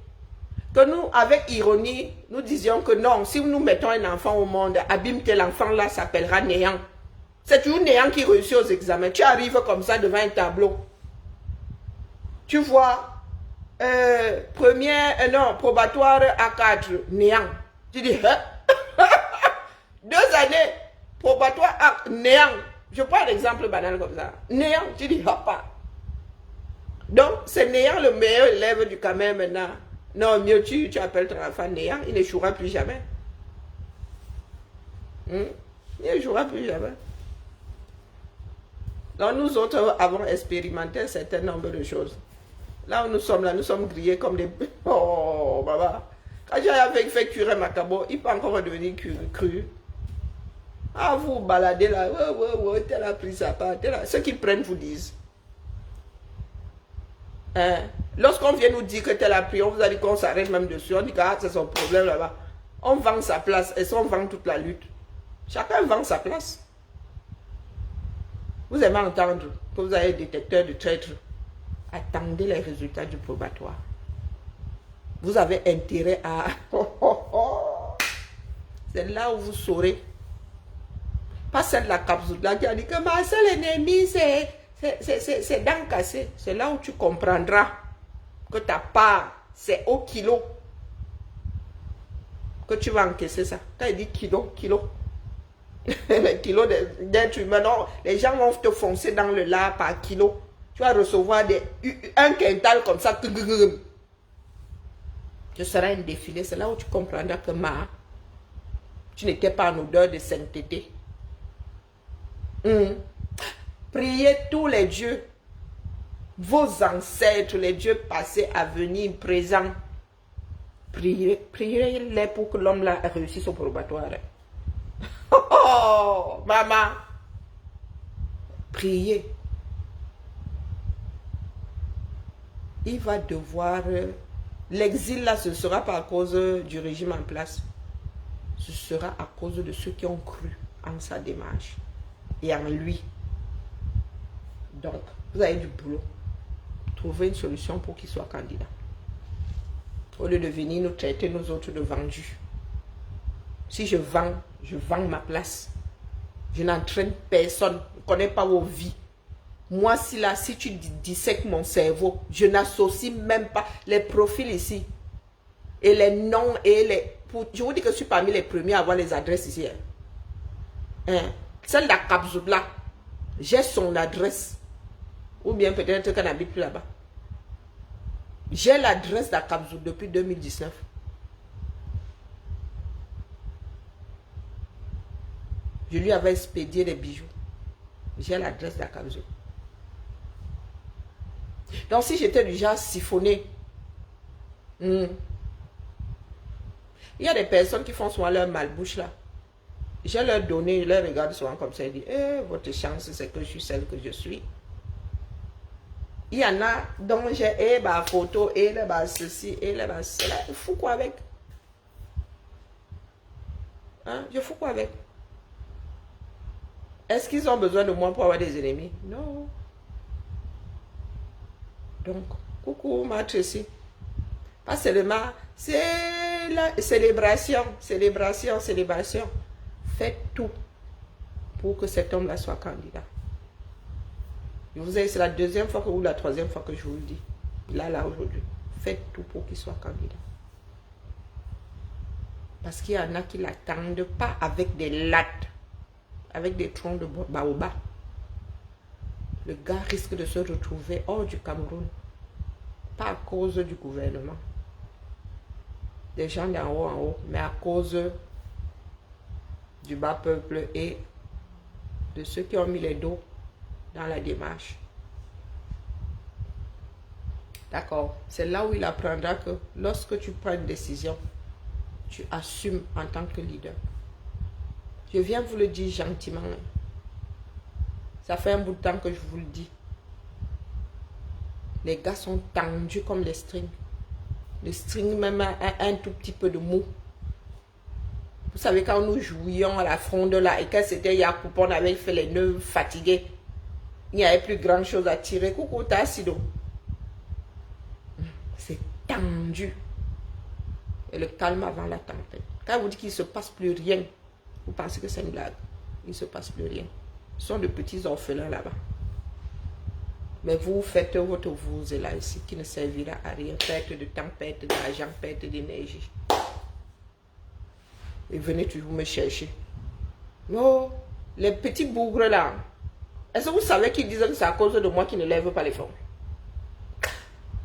que nous, avec ironie, nous disions que non, si nous mettons un enfant au monde, abîme tel enfant là s'appellera Néant. C'est toujours Néant qui réussit aux examens. Tu arrives comme ça devant un tableau. Tu vois, probatoire A4, Néant. Tu dis, hein? 2 années, probatoire A, Néant. Je prends l'exemple banal comme ça. Néant, tu dis, hop. Donc, c'est Néant le meilleur élève du Cameroun maintenant. Non, mieux tu appelles ton enfant Néant, il n'échouera plus jamais. Il n'échouera plus jamais. Donc, nous autres avons expérimenté un certain nombre de choses. Là où nous sommes grillés comme des... Oh, baba. Quand j'ai fait cuire Macabo, il peut encore redevenir cru. Ah, vous baladez là, ouais, tel a pris sa part, ceux qui prennent vous disent. Hein? Lorsqu'on vient nous dire que tel a pris, on vous a dit qu'on s'arrête même dessus, on dit que ah, c'est son problème là-bas. On vend sa place et on vend toute la lutte. Chacun vend sa place. Vous aimez entendre que vous avez un détecteur de traître. Attendez les résultats du probatoire. Vous avez intérêt à... C'est là où vous saurez. Pas celle de la capsule là qui a dit que ma seule ennemie c'est dents cassées. C'est là où tu comprendras que ta part c'est au kilo que tu vas encaisser ça. Quand il dit kilo. Les kilos d'être humain, non, les gens vont te foncer dans le lard par kilo. Tu vas recevoir un quintal comme ça. Ce sera un défilé. C'est là où tu comprendras que tu n'étais pas en odeur de sainteté. Priez tous les dieux. Vos ancêtres, les dieux passés, à venir, présents. Priez-les pour que l'homme là réussisse au probatoire. Oh, maman. Priez. Il va devoir... L'exil là, ce sera pas à cause du régime en place. Ce sera à cause de ceux qui ont cru en sa démarche et en lui. Donc, vous avez du boulot. Trouvez une solution pour qu'il soit candidat. Au lieu de venir nous traiter nous autres de vendus. Si je vends ma place. Je n'entraîne personne. Je ne connais pas vos vies. Moi, si tu dissèques mon cerveau, je n'associe même pas les profils ici. Et les noms et les... je vous dis que je suis parmi les premiers à avoir les adresses ici. Celle de la capsule là, j'ai son adresse. Ou bien peut-être qu'elle n'habite plus là-bas. J'ai l'adresse de la capsule depuis 2019. Je lui avais expédié des bijoux. J'ai l'adresse de la capsule. Donc si j'étais du genre siphonné, il y a des personnes qui font souvent leur malbouche là. Je leur donné, je leur regarde souvent comme ça et dis, votre chance c'est que je suis celle que je suis. Il y en a dont j'ai ma photo, et ceci, et cela. Je fous quoi avec? Hein? Je fous quoi avec? Est-ce qu'ils ont besoin de moi pour avoir des ennemis? Non. Donc, coucou ma Tracy. Pas seulement, c'est la célébration. Faites tout pour que cet homme-là soit candidat. C'est la deuxième fois ou la troisième fois que je vous le dis. Là, aujourd'hui. Faites tout pour qu'il soit candidat. Parce qu'il y en a qui ne l'attendent pas avec des lattes, avec des troncs de baobab. Le gars risque de se retrouver hors du Cameroun. Pas à cause du gouvernement. Des gens d'en haut en haut, mais à cause du bas peuple et de ceux qui ont mis les dos dans la démarche. D'accord. C'est là où il apprendra que lorsque tu prends une décision, tu assumes en tant que leader. Je viens vous le dire gentiment. Ça fait un bout de temps que je vous le dis. Les gars sont tendus comme les strings. Les strings même un tout petit peu de mou. Vous savez quand nous jouions à la fronde là et quand c'était Yacoub, on avait fait les nœuds fatigués. Il n'y avait plus grand chose à tirer. Coucou Tassido. C'est tendu. Et le calme avant la tempête. Quand vous dites qu'il ne se passe plus rien, vous pensez que c'est une blague. Il ne se passe plus rien. Ce sont de petits orphelins là-bas. Mais vous faites votre vous là ici qui ne servira à rien. Perte de temps, perte d'argent, perte d'énergie. Et venez toujours me chercher. Non, les petits bougres là. Est-ce que vous savez qu'ils disent que c'est à cause de moi qui ne lève pas les fonds?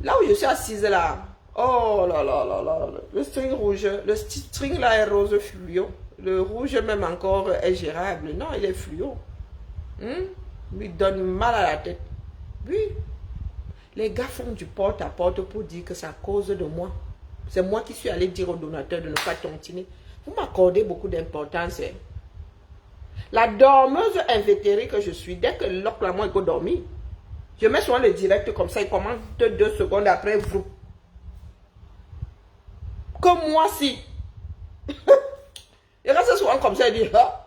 Là où je suis assise là. Oh là là là là. Le string rouge. Le string là est rose fluo. Le rouge même encore est gérable. Non, il est fluo. Lui donne mal à la tête. Oui. Les gars font du porte-à-porte pour dire que c'est à cause de moi. C'est moi qui suis allé dire au donateur de ne pas tontiner. Vous m'accordez beaucoup d'importance. La dormeuse invétérée que je suis, dès que l'autre là, moi, il peut dormir, je mets souvent le direct comme ça, il commence 2 secondes après, vous. Comme moi, si. Il reste souvent comme ça, il dit, ah,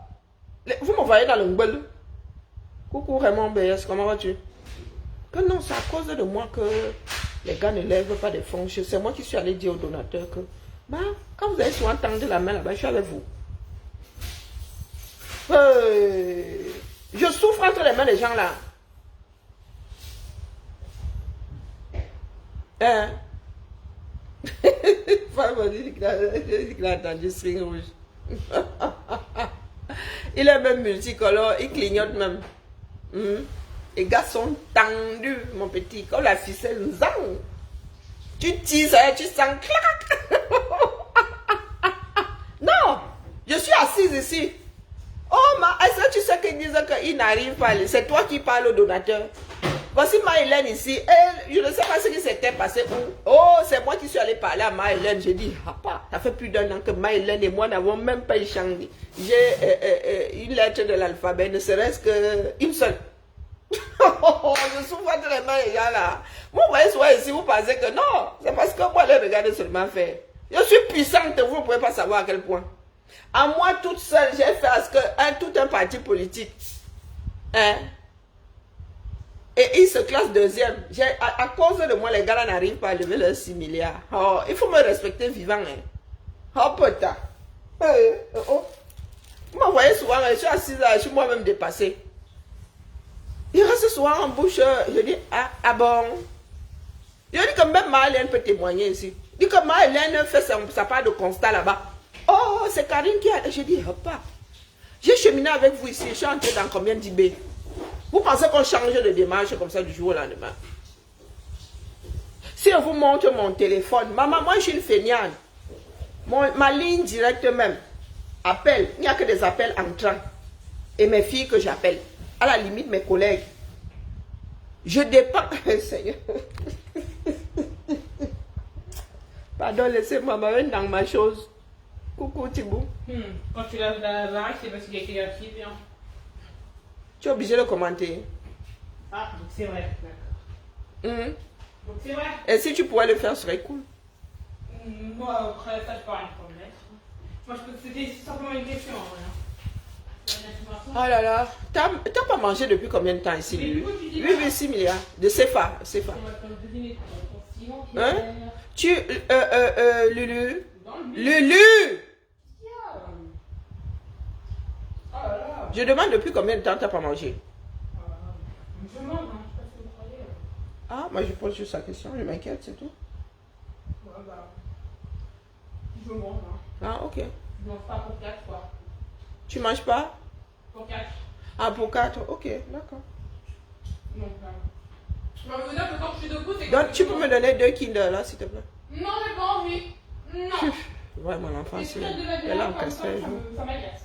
vous m'envoyez dans le gueule. Coucou Raymond BS, comment vas-tu? Que non, c'est à cause de moi que les gars ne lèvent pas des fonds. C'est moi qui suis allé dire au donateur que, bah, quand vous avez souvent tendu la main là-bas, je suis avec vous. Je souffre entre les mains des gens là. Hein? Il a entendu string rouge. Il est même multicolore, il clignote même. Les gars sont tendus, mon petit, comme la ficelle zang. Tu tires, tu sens clac. Non, je suis assise ici. Oh, est-ce que tu sais qu'ils disent qu'ils n'arrivent pas? C'est toi qui parles au donateur. Voici Maëlène ici. Elle, je ne sais pas ce qui s'était passé. Oh, c'est moi qui suis allé parler à Maëlène. J'ai dit, ça fait plus d'1 an que Maëlène et moi n'avons même pas échangé. J'ai une lettre de l'alphabet, ne serait-ce qu'une seule. Je souffre de les mains, les gars là. Moi, vous voyez, soit ici, vous pensez que non. C'est parce que moi, les regardez seulement faire. Je suis puissante, vous ne pouvez pas savoir à quel point. À moi, toute seule, j'ai fait à ce que tout un parti politique. Hein? Et ils se classent deuxième. À cause de moi, les gars là n'arrivent pas à lever leurs 6 milliards. Oh, il faut me respecter vivant. Hein. Oh, putain. Vous m'envoyez souvent, je suis assise là, je suis moi-même dépassée. Il reste souvent en bouche. Je dis, ah bon. Je dis que même Maëlène peut témoigner ici. Je dis que Maëlène fait sa part de constat là-bas. Oh, c'est Karine qui a... Je dis, hop. J'ai cheminé avec vous ici. Je suis entré dans combien d'IB? Vous pensez qu'on change de démarche comme ça du jour au lendemain? Si on vous montre mon téléphone, maman, moi je suis une feignante. Ma ligne directe même, appel, il n'y a que des appels entrants. Et mes filles que j'appelle. À la limite, mes collègues. Je dépends... Seigneur. Pardon, laissez-moi me dans ma chose. Coucou Thibaut. Quand tu laves la baraque, c'est parce qu'il y a quelqu'un qui vient. Tu es obligé de commenter. Ah, donc c'est vrai, d'accord. Donc c'est vrai. Et si tu pourrais le faire, ce serait cool. Moi, après ça, je peux rien promettre. Moi, c'était simplement une question. Oh là là. T'as pas mangé depuis combien de temps ici, Lulu? 8,6 milliards de CFA. Hein? Lulu? Lulu! Je demande depuis combien de temps t'as pas mangé? Je mange, hein, je sais pas si vous croyez. Ah, moi je pose juste la question, je m'inquiète, c'est tout. Ouais, bah, je mange. Hein. Ah, ok. Je mange pas pour 4 fois. Tu manges pas? Pour 4. Ah, pour 4, ok, d'accord. Donc, je vais vous dire que quand je suis debout, c'est Donc, tu peux me donner 2 Kinder là, s'il te plaît? Non, j'ai pas envie. Non. Ouais, mon enfant, c'est... Elle Elle a encastré. Ça m'agace.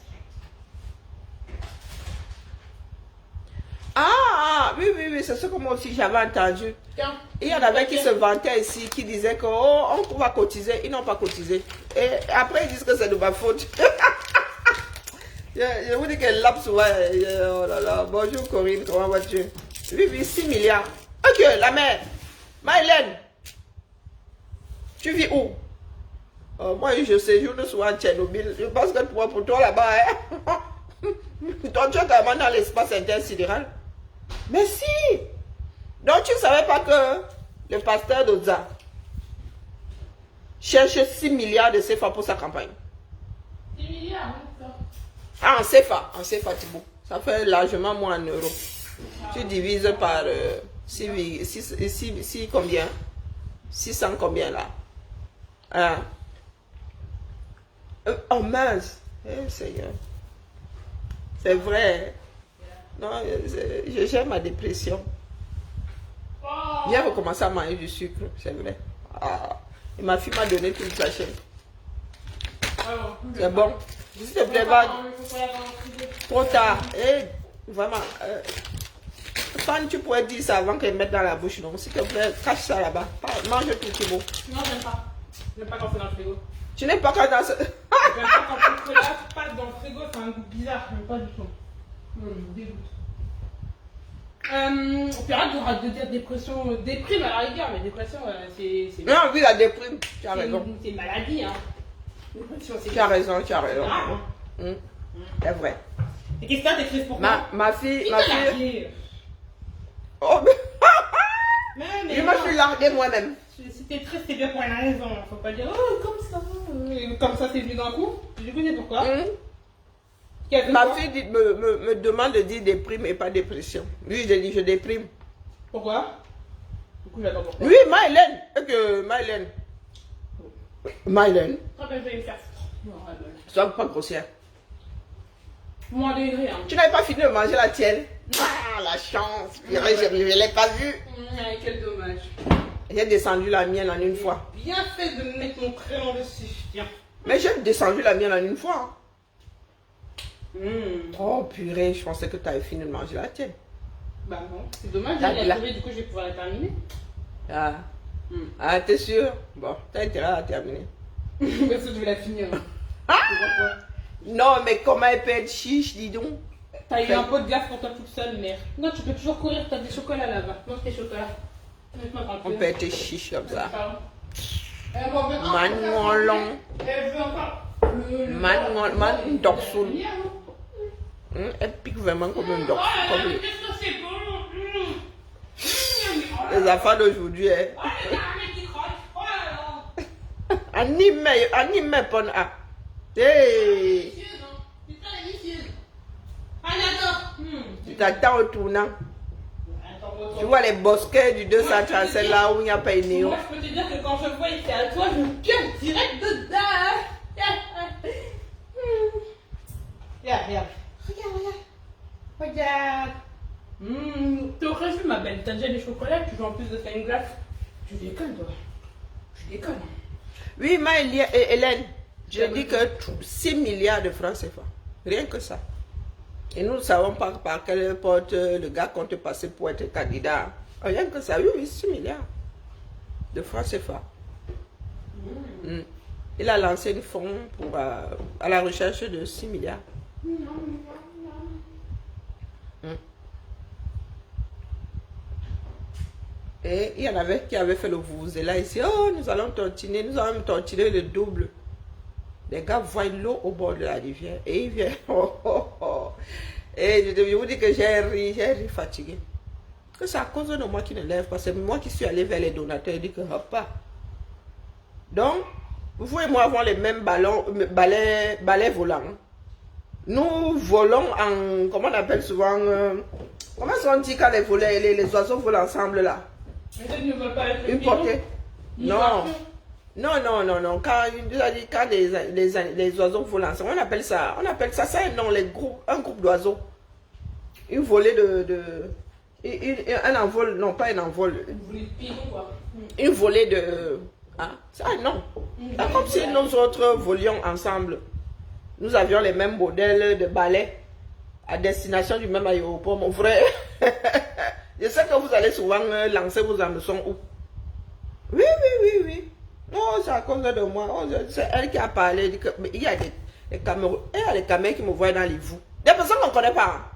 Ah, oui, c'est ce que moi aussi j'avais entendu. Tiens. Il y en avait qui se vantaient ici, qui disaient que oh, on va cotiser, ils n'ont pas cotisé. Et après ils disent que c'est de ma faute. Je vous dis qu'elle lape souvent. Oh là là, bonjour Corinne, comment vas-tu? Oui, 6 milliards. Ok, la mère. Maëlène, tu vis où? Moi je séjourne souvent à Tchernobyl. Je pense que pour toi là-bas, hein? Toi tu es carrément dans l'espace intersidéral. Mais si! Donc tu ne savais pas que le pasteur d'Oza cherche 6 milliards de CFA pour sa campagne? 6 milliards, oui, ça. Ah, en CFA Thibaut. Ça fait largement moins en euros. Tu divises par 6 combien? 600 combien là? Ah. Oh mince! Seigneur. C'est vrai. Non, j'ai ma dépression. J'ai recommencé à manger du sucre, c'est vrai. Ah. Et ma fille m'a donné tout le sachet. C'est bon. S'il te plaît, va. Trop tard. Vraiment. Fan, tu pourrais dire ça avant qu'elle mette dans la bouche, non? S'il te plaît, cache ça là-bas. Mange tout, Thibaut. Non, j'aime pas. J'aime pas quand c'est dans le frigo. Tu n'es pas quand dans ce... J'aime pas quand c'est là, pas dans le frigo, c'est un goût bizarre. J'aime pas du tout. Dégoûte. Puis arrête de dire dépression, déprime à la rigueur, mais dépression, c'est. Non, oui, la déprime. Tu as raison. C'est une maladie, hein. Dépression, c'est. Tu as raison, tu as raison. Ah. C'est vrai. Et qu'est-ce que t'as t'es triste pourquoi? Ma fille. Oh, Oh, mais je me suis larguée moi-même. Si t'es triste, c'est bien pour une raison. Faut pas dire, oh, comme ça. Comme ça, c'est venu d'un coup. Je connais pourquoi. Ma fille me demande de dire déprime et pas dépression. Lui, je dis je déprime. Pourquoi? Du coup, j'attends pourquoi. Oui, Mylène. Mylène. Mylène. Très bien, je vais me faire foutre. Sois pas grossière. Moins degré, hein. Tu n'avais pas fini de manger la tienne. Ah, la chance. Purée, je ne l'ai pas vue. Quel dommage. J'ai descendu la mienne en une fois. Bien fait de mettre mon crayon dessus. Tiens. Mais j'ai descendu la mienne en une fois. Hein. Oh purée, je pensais que tu avais fini de manger la tienne. Bah non, c'est dommage, Là, j'ai là. trouvé, du coup je vais pouvoir la terminer. Ah, ah t'es sûr? Bon, t'as intérêt à la terminer. Parce que je vais la finir. Pourquoi? Non, mais comment elle peut être chiche, dis donc? T'as eu un pot de glace pour toi toute seule, mère. Non, tu peux toujours courir, t'as des chocolats là-bas. Mange tes chocolats. On peut être chiche comme ça. Elle va venir. Manolong. Elle veut encore. Man dorsoul. Elle pique vraiment comme un dorsoul. Oh là là, Comme mais qu'est-ce que c'est bon? les affaires d'aujourd'hui. Hein. Oh là là, mais qui croque. Oh là là. Anime pon a. Hey. Délicieuse, hein. C'est très délicieuse. Ah, j'adore. Tu t'attends au tournant. Attends, Tu vois les bosquets du 235 là où il n'y a pas une néo. moi, je peux te dire que quand je vois ici à toi, je me gueule direct dedans. Regarde. Regarde. T'es au régime, ma belle. T'as déjà des chocolats, tu veux en plus de faire une glace. Tu déconnes, toi. Tu déconnes. Oui, Hélène, je dis que 6 milliards de francs CFA. Rien que ça. Et nous ne savons pas par quelle porte le gars compte passer pour être candidat. Rien que ça, oui, 6 milliards de francs CFA. Il a lancé un fonds pour, à la recherche de 6 milliards. Et il y en avait qui avaient fait le là ici. Oh, nous allons tortiner, nous allons tortiner le double. Les gars voient l'eau au bord de la rivière et ils viennent. Oh, oh, oh. Et je vous dis que j'ai ri fatigué. Que c'est à cause de moi qui ne lève pas. C'est moi qui suis allé vers les donateurs et dit que hop pas. Donc, vous et moi avons les mêmes balais volants. Nous volons en, comment on appelle souvent, comment on dit quand les oiseaux volent ensemble là? Une portée? Non. Non. Quand les oiseaux volent ensemble, on appelle ça c'est un nom, un groupe d'oiseaux. Une volée un envol, non pas un envol. Une volée de, ah, c'est un nom. C'est comme si nous autres volions ensemble. Nous avions les mêmes modèles de balais à destination du même aéroport, mon frère. Je sais que vous allez souvent lancer vos hameçons où? Oui. Oh, c'est à cause de moi. Oh, c'est elle qui a parlé. Il y a des caméras. Il y a des caméras qui me voient dans les vous. Des personnes qu'on ne connaît pas.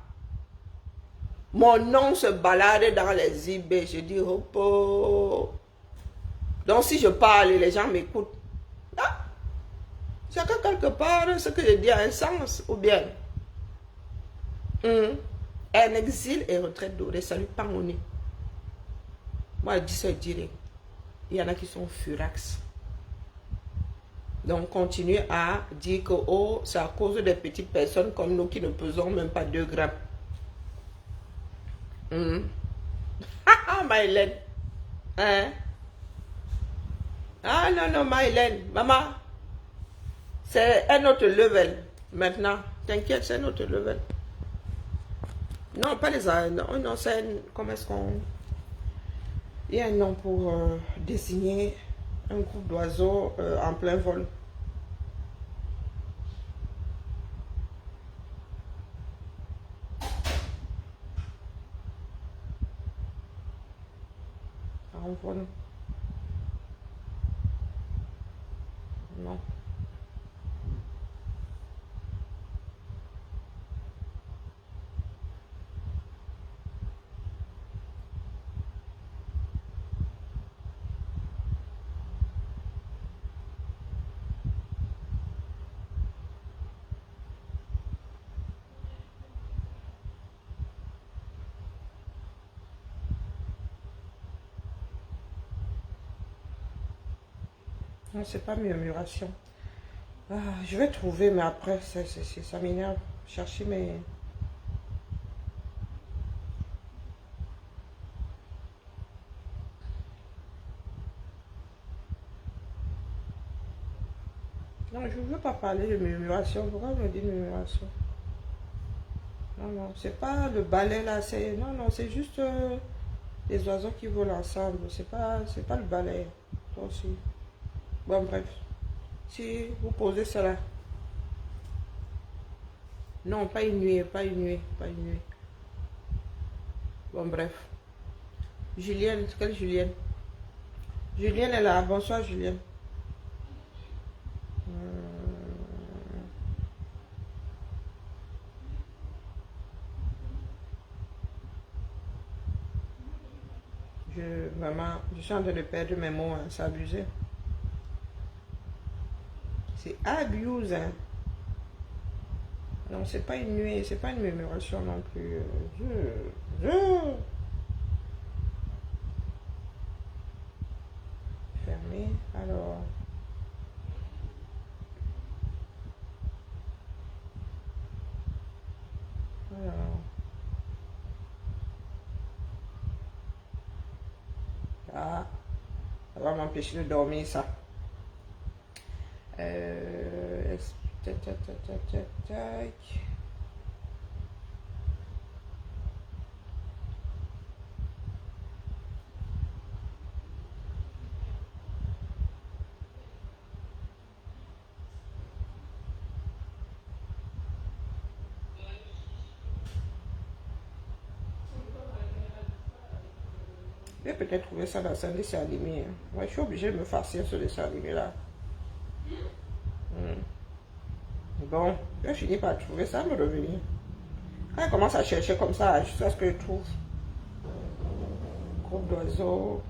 Mon nom se balade dans les IB. Je dis, oh. Donc, si je parle, les gens m'écoutent. Ah, c'est que quelque part, ce que je dis a un sens. Ou bien, un exil et retraite dorée, ça lui pend au nez. Moi, je dis ça direct. Il y en a qui sont furax. Donc, continuez à dire que oh, c'est à cause des petites personnes comme nous qui ne pesons même pas 2 grammes. Mylène. Hein? Ah non, Mylène. Maman, c'est un autre level maintenant. T'inquiète, c'est un autre level. Non, pas les... Non, c'est un... Comment est-ce qu'on... Il y a un nom pour désigner un groupe d'oiseaux en plein vol. En vol. Non. Non, c'est pas murmuration. Ah, je vais trouver, mais après, ça m'énerve. Chercher mes... Non, je ne veux pas parler de murmuration. Pourquoi on me dit murmuration? Non, non, c'est pas le balai là. Non, non, c'est juste les oiseaux qui volent ensemble. C'est pas le balai. Toi aussi. Bon, bref. Si vous posez cela. Non, pas une nuit, pas une nuit, pas une nuit. Bon, bref. Julienne, quelle Julienne? Julienne est là. Bonsoir, Julienne. Vraiment, je suis en train de perdre mes mots, hein, c'est abusé. C'est abusé. Hein. Non, c'est pas une nuit, c'est pas une murmuration non plus. Fermé, alors. Ah, ça va m'empêcher de dormir, ça. Tac, tac, tac, tac, tac, tac. Je vais peut-être trouver ça dans un dessin animé. Hein. Ouais, je suis obligée de me farcir ce dessin animé-là. Bon, je vais finir par trouver ça, me revenir. Quand je commence à chercher comme ça, jusqu'à ce que je trouve. Groupe d'oiseaux.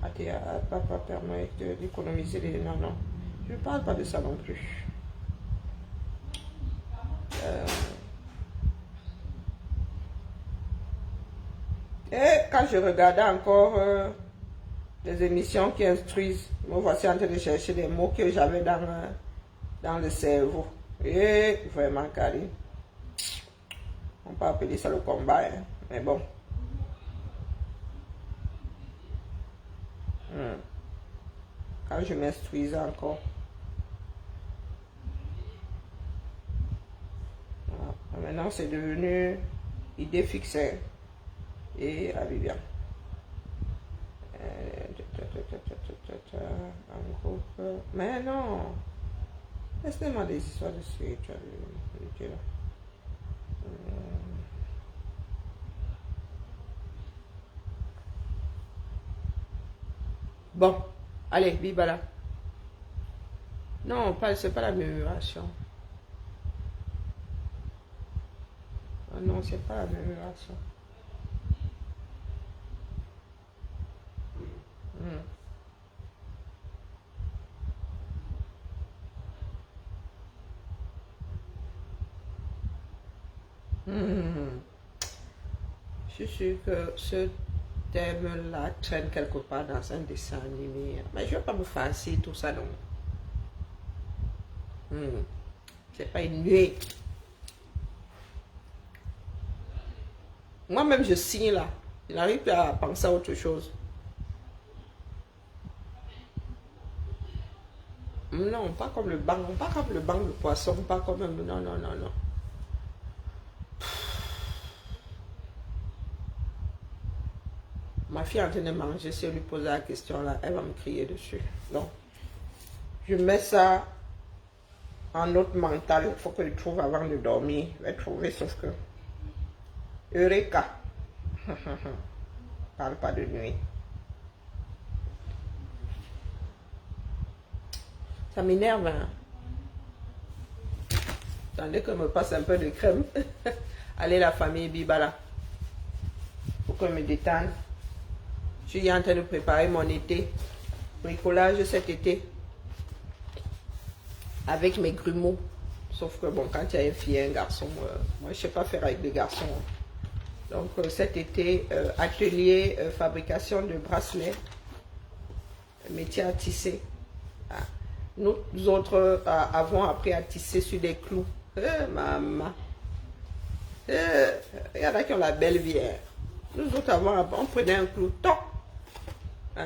Papa permet d'économiser les... Non, non. Je ne parle pas de ça non plus. Et quand je regardais encore des émissions qui instruisent, me voici en train de chercher des mots que j'avais dans le cerveau. Et vraiment, Karine, on peut appeler ça le combat, hein, mais bon. Quand je m'instruisais encore. Voilà. Maintenant, c'est devenu idée fixée. Et à Vivian. Un groupe. Mais non. Laissez-moi des histoires de spiritualité là. Bon, allez, Bibala. Non, c'est pas la murmuration. Ah non, c'est pas la murmuration. Je suis sûre que ce thème-là traîne quelque part dans un dessin animé. Mais je ne vais pas me farcir tout ça, non. C'est pas une nuit. Moi-même, je signe là. Je n'arrive plus à penser à autre chose. Non, pas comme le banc. Pas comme le banc de poisson. Pas comme... Non, non, non, non. Ma fille est en train de manger, si je lui pose la question là, elle va me crier dessus. Donc, je mets ça en note mentale. Il faut que je trouve avant de dormir. Je vais trouver, sauf que... Eureka. Parle pas de nuit. Ça m'énerve, hein. Attendez que je me passe un peu de crème. Allez, la famille Bibala. Faut que je me détende. Je suis en train de préparer mon été. Bricolage cet été. Avec mes grumeaux. Sauf que bon, quand il y a une fille et un garçon, moi je sais pas faire avec des garçons. Donc cet été, atelier fabrication de bracelets. Métier à tisser. Ah. Nous autres avons appris à tisser sur des clous. Maman. Il y en a qui ont la belle vie. Nous autres on prenait un clou. Toc.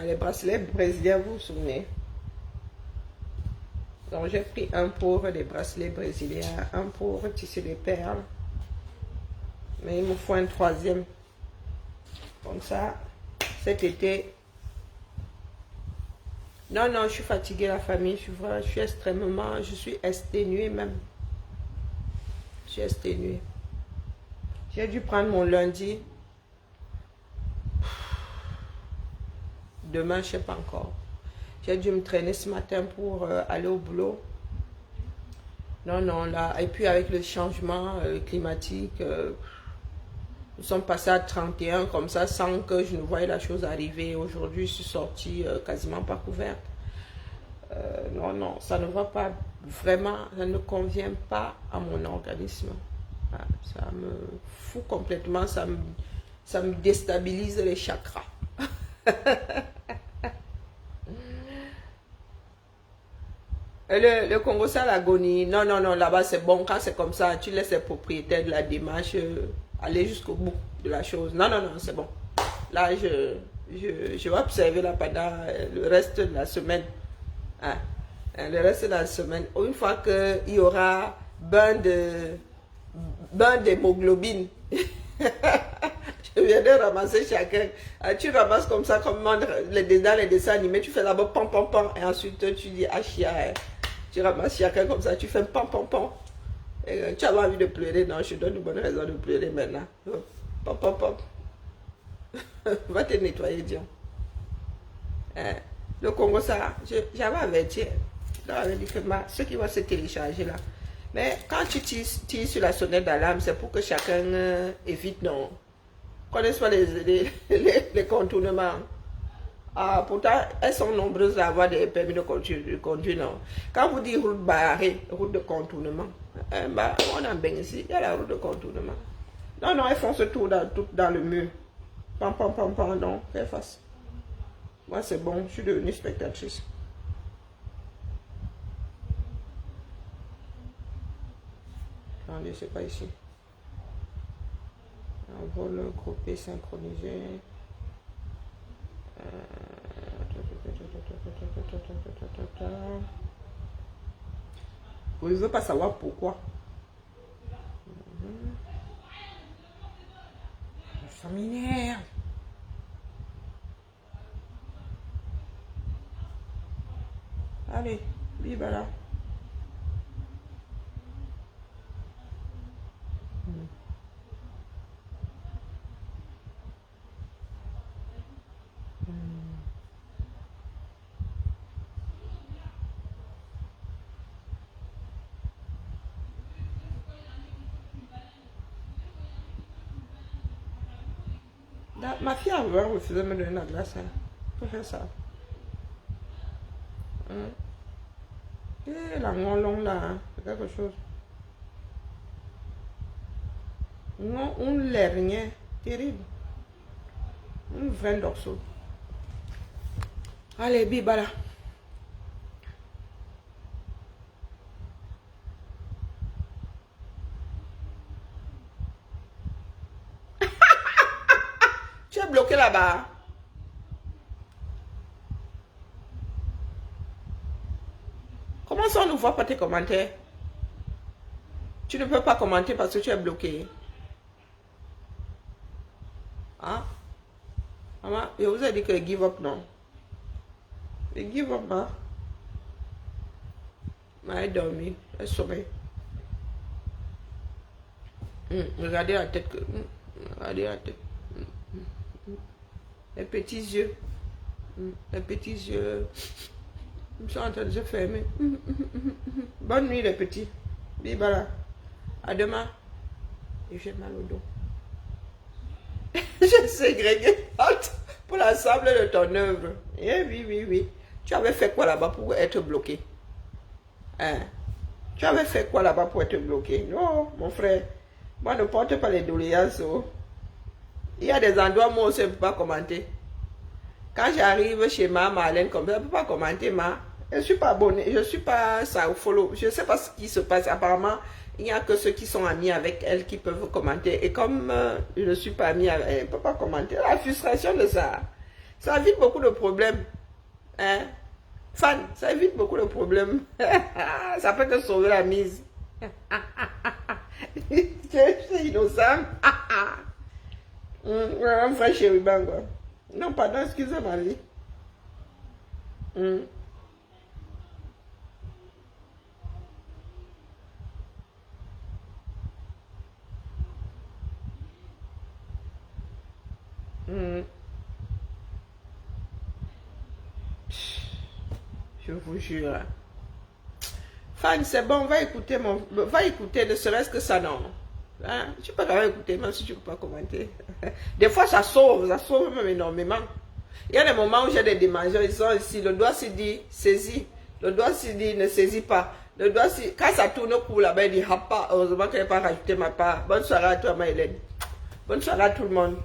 Les bracelets brésiliens, vous vous souvenez? Donc j'ai pris un pour des bracelets brésiliens, un pour tisser des perles. Mais il me faut un troisième. Comme ça, cet été. Non, non, je suis fatiguée, la famille. Je suis extrêmement, je suis exténuée même. Je suis exténuée. J'ai dû prendre mon lundi. Demain, je ne sais pas encore. J'ai dû me traîner ce matin pour aller au boulot. Non, non, là. Et puis avec le changement climatique, nous sommes passés à 31 comme ça, sans que je ne voyais la chose arriver. Aujourd'hui, je suis sortie quasiment pas couverte. Non, non, ça ne va pas vraiment, ça ne convient pas à mon organisme. Ça me fout complètement, ça me déstabilise les chakras. Le Congo, c'est l'agonie. Non, non, non, là-bas c'est bon. Quand c'est comme ça, tu laisses les propriétaires de la démarche aller jusqu'au bout de la chose. Non, non, non, c'est bon. Là, je vais observer là pendant le reste de la semaine. Hein, le reste de la semaine. Une fois qu'il y aura bain d'hémoglobine. Je viendrai ramasser chacun. Tu ramasses comme ça, comme dans les dessins animés, tu fais d'abord pam pam pam et ensuite tu dis achia. Tu ramasses chacun comme ça, tu fais pam pam pam. Et tu as envie de pleurer, non, je te donne une bonne raison de pleurer maintenant. Pam pam pam. Va te nettoyer, Dion. Le Congo, ça, j'avais averti. J'avais dit que ceux qui vont se télécharger là. Mais quand tu tires sur la sonnette d'alarme, c'est pour que chacun évite, non. Connaissent pas les contournements. Ah, pourtant, elles sont nombreuses à avoir des permis de conduire, non. Quand vous dites route barrée, route de contournement, on a bien ici, il y a la route de contournement. Non, non, elles font ce tour dans le mur. Pam, pam, pam, pam, non, fais face. Moi, c'est bon, je suis devenue spectatrice. Attendez, c'est pas ici. Un vol groupé synchronisé. Vous ne voulez pas savoir pourquoi. Ça m'énerve. Allez, vive là. Ma fille a refusé de me donner la glace. Pour faire ça. Et la longue là, c'est quelque chose. Non, on l'est rien. Terrible. Un vrai dorsaux. Allez, bibala. Tu es bloqué là-bas. Comment ça on ne voit pas tes commentaires? Tu ne peux pas commenter parce que tu es bloqué. Ah? Maman, je vous ai dit que give up, non? Et give up, hein? Elle dormi, elle sommeille. Regardez la tête que... regardez la tête. Les petits yeux. Les petits yeux. Ils sont en train de se fermer. Bonne nuit, les petits. Bibala. À demain. Et j'ai mal au dos. J'ai ségrégé pour l'ensemble de ton œuvre. Eh oui, oui, oui. Tu avais fait quoi là-bas pour être bloqué? Hein? Tu avais fait quoi là-bas pour être bloqué? Non, mon frère. Moi, ne porte pas les doléances. Oh. Il y a des endroits où on ne peut pas commenter. Quand j'arrive chez ma Marlène, comme ça, je ne peux pas commenter, ma. Je ne suis pas abonné, je ne suis pas ça au follow. Je ne sais pas ce qui se passe. Apparemment, il n'y a que ceux qui sont amis avec elle qui peuvent commenter. Et comme je ne suis pas ami avec elle, elle ne peut pas commenter. La frustration de ça, ça évite beaucoup de problèmes. Hein? Fan, ça évite beaucoup de problèmes. Ça peut te sauver la mise. C'est innocent. Un frère chéri, quoi. Non, pardon, excusez-moi. Je vous jure. Fan, c'est bon, va écouter va écouter, ne serait-ce que ça, non. Hein? Tu peux quand même écouter, même si tu ne peux pas commenter. Des fois, ça sauve même énormément. Il y a des moments où j'ai des démangeants, ils sont ici, le doigt se dit, saisis. Le doigt se dit, ne saisis pas. Le doigt quand ça tourne au cou là-bas, il dit, pas. Heureusement qu'elle n'a pas rajouté ma part. Bonne soirée à toi, Maëlène. Bonne soirée à tout le monde.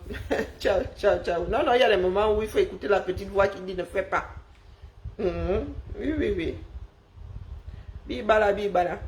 Ciao, ciao, ciao. Non, non, il y a des moments où il faut écouter la petite voix qui dit, ne fais pas. Oui, oui, oui. Bibala, bibala.